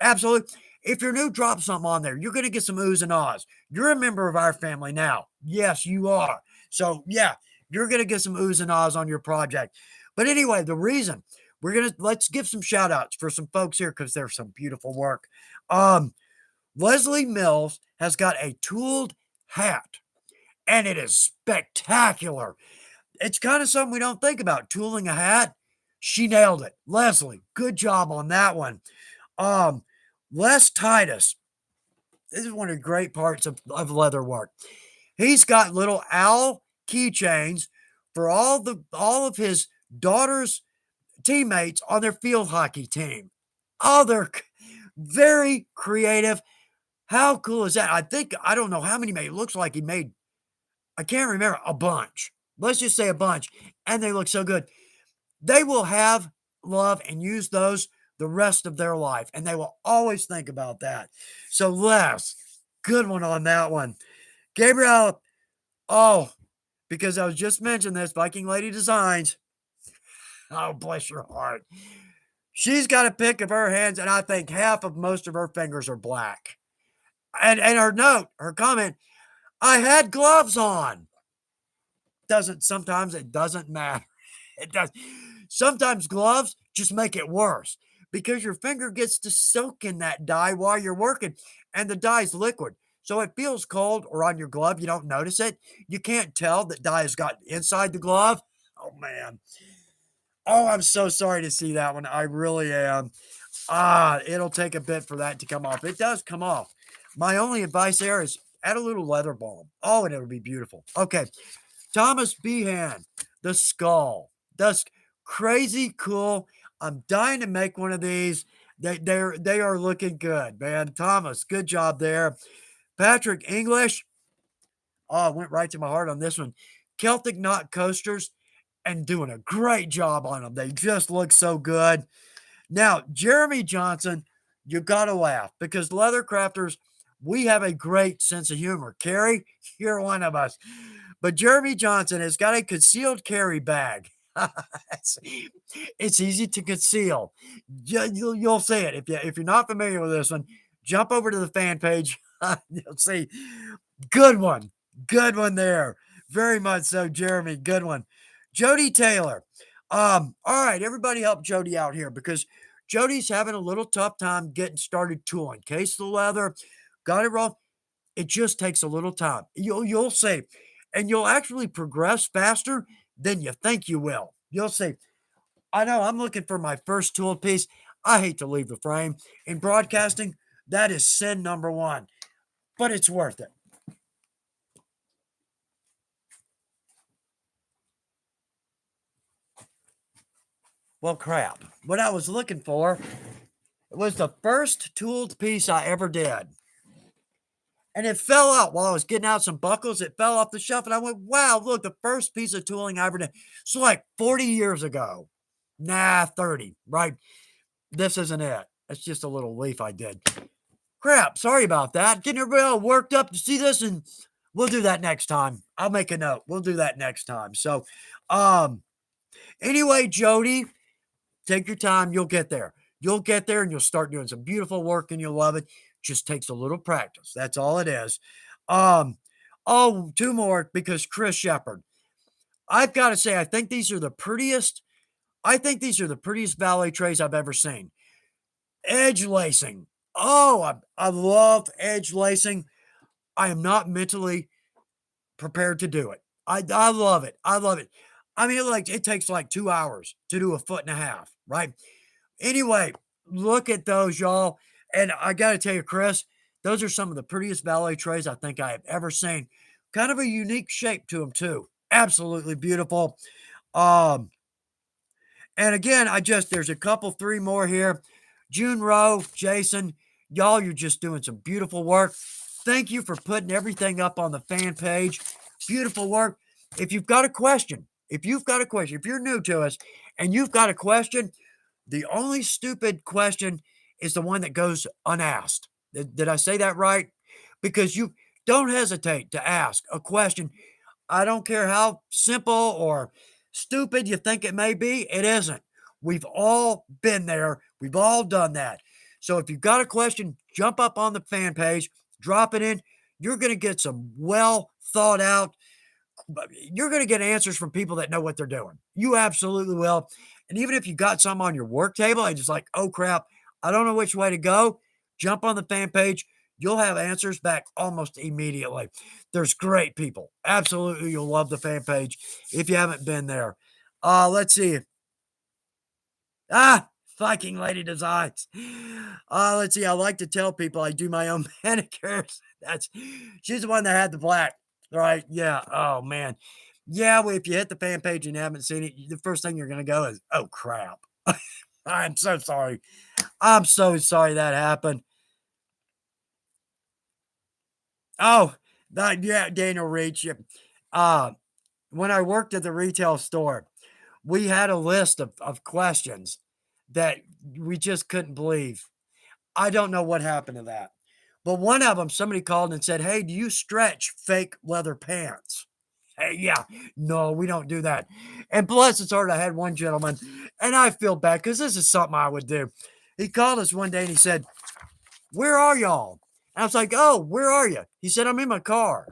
Absolutely. If you're new, drop something on there. You're going to get some oohs and ahs. You're a member of our family now. Yes, you are. So, yeah, you're going to get some oohs and ahs on your project. But anyway, the reason let's give some shout outs for some folks here because there's some beautiful work. Um, Leslie Mills has got a tooled hat, and it is spectacular. It's kind of something we don't think about, tooling a hat. She nailed it. Leslie, good job on that one. Um, Les Titus, this is one of the great parts of leather work. He's got little owl keychains for all of his daughter's teammates on their field hockey team. Oh, they're very creative. How cool is that? I don't know how many he made. It looks like he made, I can't remember, a bunch. Let's just say a bunch. And they look so good. They will have, love, and use those the rest of their life. And they will always think about that. So, Les, good one on that one. Gabrielle, oh, because I was just mentioning this, Viking Lady Designs. Oh, bless your heart. She's got a pic of her hands, and I think half of most of her fingers are black. And her comment, I had gloves on. Sometimes it doesn't matter. It does. Sometimes gloves just make it worse because your finger gets to soak in that dye while you're working, and the dye's liquid. So it feels cold or on your glove. You don't notice it. You can't tell that dye has got inside the glove. Oh, man. Oh, I'm so sorry to see that one. I really am. It'll take a bit for that to come off. It does come off. My only advice there is add a little leather balm. Oh, and it'll be beautiful. Okay. Thomas Behan, the skull. That's crazy cool. I'm dying to make one of these. They are looking good, man. Thomas, good job there. Patrick English. Oh, went right to my heart on this one. Celtic knot coasters and doing a great job on them. They just look so good. Now, Jeremy Johnson, you got to laugh because leather crafters, we have a great sense of humor. Carrie, you're one of us. But Jeremy Johnson has got a concealed carry bag. It's easy to conceal. You'll see it. If you're not familiar with this one, jump over to the fan page. You'll see. Good one. Good one there. Very much so, Jeremy. Good one. Jody Taylor. All right, everybody help Jody out here because Jody's having a little tough time getting started tooling. Case the leather, got it wrong. It just takes a little time. You'll see. And you'll actually progress faster than you think you will. You'll see. I know I'm looking for my first tool piece. I hate to leave the frame. In broadcasting, that is sin number one, but it's worth it. Well, crap. What I was looking for was the first tooled piece I ever did. And it fell out while I was getting out some buckles. It fell off the shelf, and I went, wow, look, the first piece of tooling I ever did. So, like 40 years ago. Nah, 30, right? This isn't it. It's just a little leaf I did. Crap, sorry about that. Getting everybody all worked up to see this, and we'll do that next time. I'll make a note. We'll do that next time. So, anyway, Jody, take your time. You'll get there. You'll get there, and you'll start doing some beautiful work, and you'll love it. Just takes a little practice. That's all it is. Two more because Chris Shepard. I've got to say, I think these are the prettiest ballet trays I've ever seen. Edge lacing. Oh, I love edge lacing. I am not mentally prepared to do it. I love it. I love it. I mean, it takes like 2 hours to do a foot and a half, right? Anyway, look at those, y'all. And I got to tell you, Chris, those are some of the prettiest ballet trays I think I have ever seen. Kind of a unique shape to them, too. Absolutely beautiful. And again, there's a couple, 3 more here. June Rowe, Jason, y'all, you're just doing some beautiful work. Thank you for putting everything up on the fan page. Beautiful work. If you've got a question, if you're new to us and you've got a question, the only stupid question is the one that goes unasked. Did I say that right? Because you don't hesitate to ask a question. I don't care how simple or stupid you think it may be. It isn't. We've all been there. We've all done that. So if you've got a question, jump up on the fan page, drop it in. You're going to get some well thought out. You're going to get answers from people that know what they're doing. You absolutely will. And even if you got some on your work table and just like, oh crap, I don't know which way to go, jump on the fan page. You'll have answers back almost immediately. There's great people. Absolutely, you'll love the fan page if you haven't been there. Let's see. Viking Lady Designs. Let's see. I like to tell people I do my own manicures. She's the one that had the black, right? Yeah. Oh man. Yeah. Well, if you hit the fan page and you haven't seen it, the first thing you're gonna go is, "Oh crap." I'm so sorry. I'm so sorry that happened. Oh, yeah, Daniel Reach. Yeah. Uh, when I worked at the retail store, we had a list of questions that we just couldn't believe. I don't know what happened to that. But one of them, somebody called and said, "Hey, do you stretch fake leather pants?" Hey, yeah, no, we don't do that. And bless his heart, I had one gentleman, and I feel bad because this is something I would do. He called us one day and he said, "Where are y'all?" And I was like, "Oh, where are you?" He said, "I'm in my car."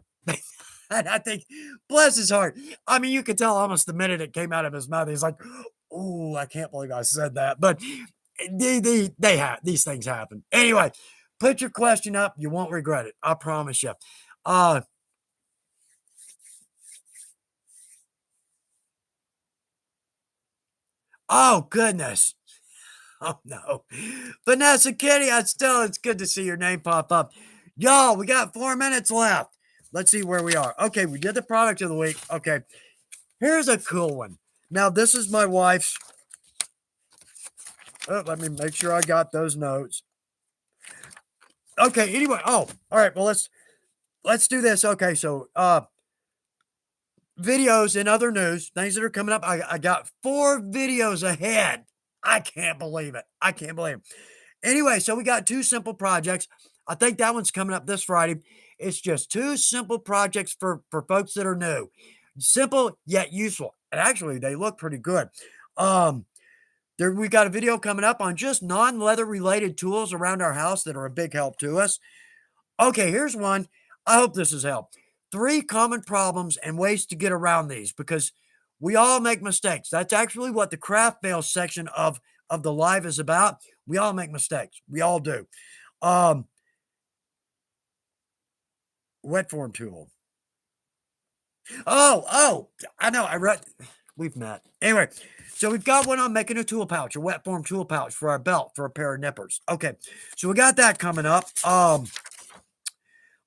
And I think, bless his heart. I mean, you could tell almost the minute it came out of his mouth, he's like, "Oh, I can't believe I said that." But they have these things happen. Anyway, put your question up. You won't regret it. I promise you. Uh, oh goodness. Oh no. Vanessa Kitty, it's good to see your name pop up. Y'all, we got 4 minutes left. Let's see where we are. Okay, we did the product of the week. Okay, here's a cool one. Now, this is my wife's. Oh, let me make sure I got those notes. Okay, anyway. Oh, all right. Well, let's do this. Okay, so videos and other news, things that are coming up. I got 4 videos ahead. I can't believe it. I can't believe it. Anyway, so we got 2 simple projects. I think that one's coming up this Friday. It's just 2 simple projects for folks that are new. Simple yet useful. And actually, they look pretty good. Um, there we got a video coming up on just non-leather related tools around our house that are a big help to us. Okay, here's one. I hope this has helped. 3 common problems and ways to get around these because we all make mistakes. That's actually what the craft mail section of the live is about. We all make mistakes. We all do. Um, wet form tool. Oh, I know. I read. We've met. Anyway, so we've got one on making a tool pouch, a wet form tool pouch for our belt for a pair of nippers. Okay, so we got that coming up.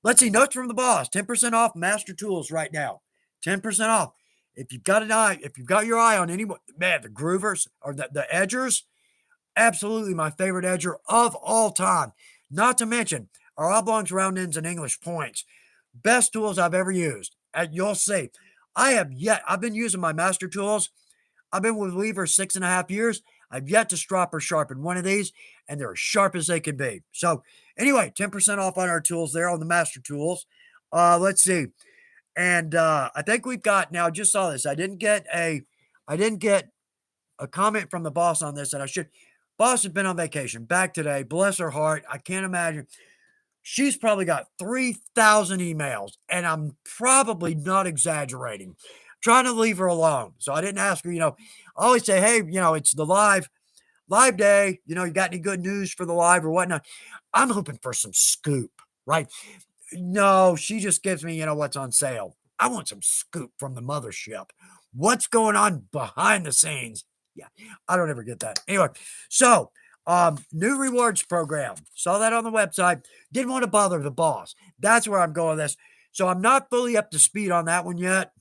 Let's see. Notes from the boss. 10% off Master Tools right now. 10% off. If you've got an eye, if you've got your eye on anyone, man, the groovers or the edgers, absolutely my favorite edger of all time. Not to mention our oblongs, round ends, and English points. Best tools I've ever used. And you'll see. I've been using my master tools. I've been with Weaver 6.5 years. I've yet to strop or sharpen one of these, and they're as sharp as they can be. So, anyway, 10% off on our tools there on the master tools. Let's see. And I think we've got now, just saw this. I didn't get a comment from the boss on this, and I should. Boss has been on vacation, back today. Bless her heart. I can't imagine. She's probably got 3,000 emails, and I'm probably not exaggerating. Trying to leave her alone. So I didn't ask her, I always say, hey, it's the live day. You got any good news for the live or whatnot? I'm hoping for some scoop, right? No, she just gives me, what's on sale. I want some scoop from the mothership. What's going on behind the scenes? Yeah, I don't ever get that. Anyway, so new rewards program. Saw that on the website. Didn't want to bother the boss. That's where I'm going with this. So I'm not fully up to speed on that one yet.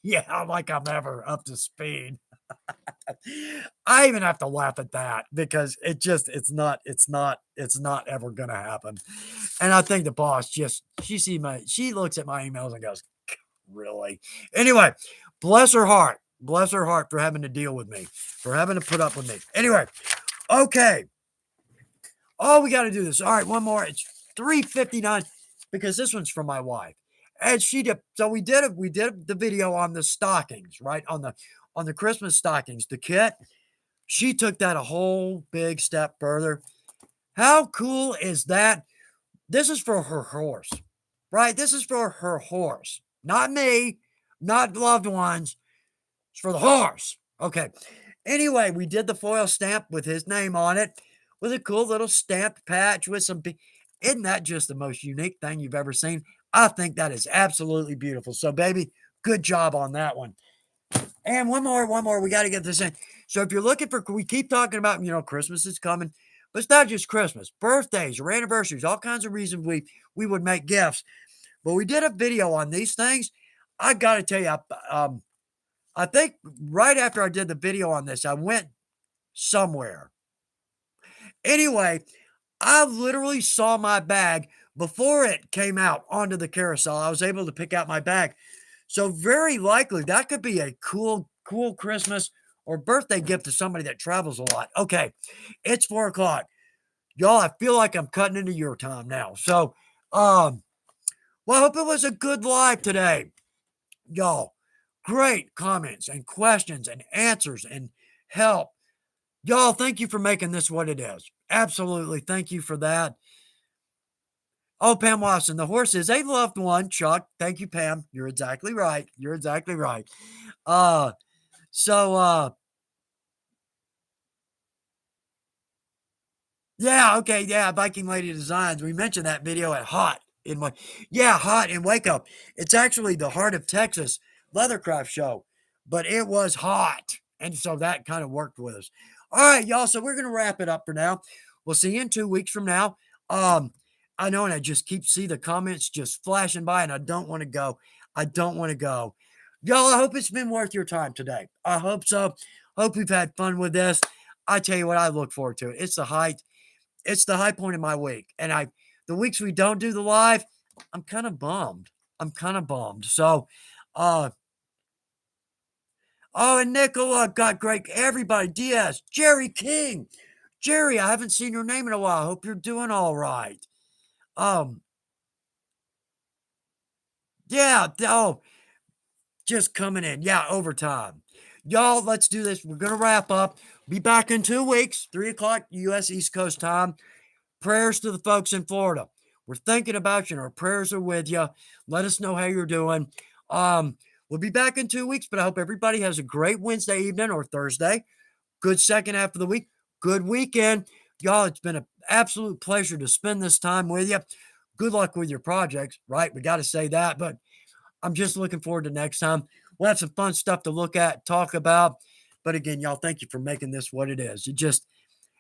Yeah, like I'm ever up to speed. I even have to laugh at that because it's not ever gonna happen. And I think the boss she looks at my emails and goes, really? Anyway, bless her heart. Bless her heart for having to deal with me, for having to put up with me. Anyway, okay. Oh, we got to do this. All right, one more. It's 3:59 because this one's from my wife. And she did. So we did the video on the stockings, right? On the Christmas stockings, the kit. She took that a whole big step further. How cool is that? This is for her horse, right? This is for her horse, not me, not loved ones. It's for the horse. Okay. Anyway, we did the foil stamp with his name on it with a cool little stamped patch with some. Isn't that just the most unique thing you've ever seen? I think that is absolutely beautiful. So, baby, good job on that one. And one more. We got to get this in. So, if you're looking for, we keep talking about, Christmas is coming, but it's not just Christmas, birthdays or anniversaries, all kinds of reasons we would make gifts. But we did a video on these things. I got to tell you, I think right after I did the video on this, I went somewhere. Anyway, I literally saw my bag before it came out onto the carousel. I was able to pick out my bag. So very likely that could be a cool Christmas or birthday gift to somebody that travels a lot. Okay, it's 4 o'clock. Y'all, I feel like I'm cutting into your time now. So, well, I hope it was a good live today. Y'all, great comments and questions and answers and help. Y'all, thank you for making this what it is. Absolutely. Thank you for that. Oh, Pam Watson, the horse is a loved one, Chuck. Thank you, Pam. You're exactly right. You're exactly right. Uh, so, yeah, okay, yeah, Viking Lady Designs. We mentioned that video at Hot in my, yeah, Hot in Waco. It's actually the Heart of Texas Leathercraft show, but it was hot. And so that kind of worked with us. All right, y'all. So we're going to wrap it up for now. We'll see you in 2 weeks from now. I know, and I just keep see the comments just flashing by, and I don't want to go. I don't want to go. Y'all, I hope it's been worth your time today. I hope so. Hope we've had fun with this. I tell you what, I look forward to it. It's the high point of my week. And the weeks we don't do the live, I'm kind of bummed. So, oh, and Nicola got great. Everybody, Diaz, Jerry King. Jerry, I haven't seen your name in a while. I hope you're doing all right. Yeah, oh, just coming in. Yeah, overtime. Y'all, let's do this. We're going to wrap up. Be back in 2 weeks, 3 o'clock U.S. East Coast time. Prayers to the folks in Florida. We're thinking about you, and our prayers are with you. Let us know how you're doing. We'll be back in 2 weeks, but I hope everybody has a great Wednesday evening or Thursday. Good second half of the week. Good weekend. Y'all, it's been an absolute pleasure to spend this time with you. Good luck with your projects, right? We got to say that, but I'm just looking forward to next time. We'll have some fun stuff to look at, talk about. But again, y'all, thank you for making this what it is.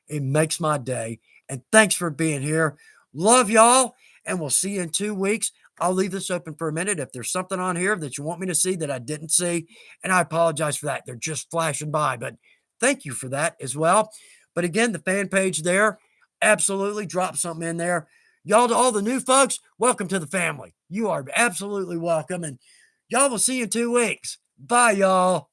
It makes my day. And thanks for being here. Love y'all. And we'll see you in 2 weeks. I'll leave this open for a minute. If there's something on here that you want me to see that I didn't see, and I apologize for that. They're just flashing by. But thank you for that as well. But again, the fan page there, absolutely drop something in there. Y'all, to all the new folks, welcome to the family. You are absolutely welcome. And y'all will see you in 2 weeks. Bye, y'all.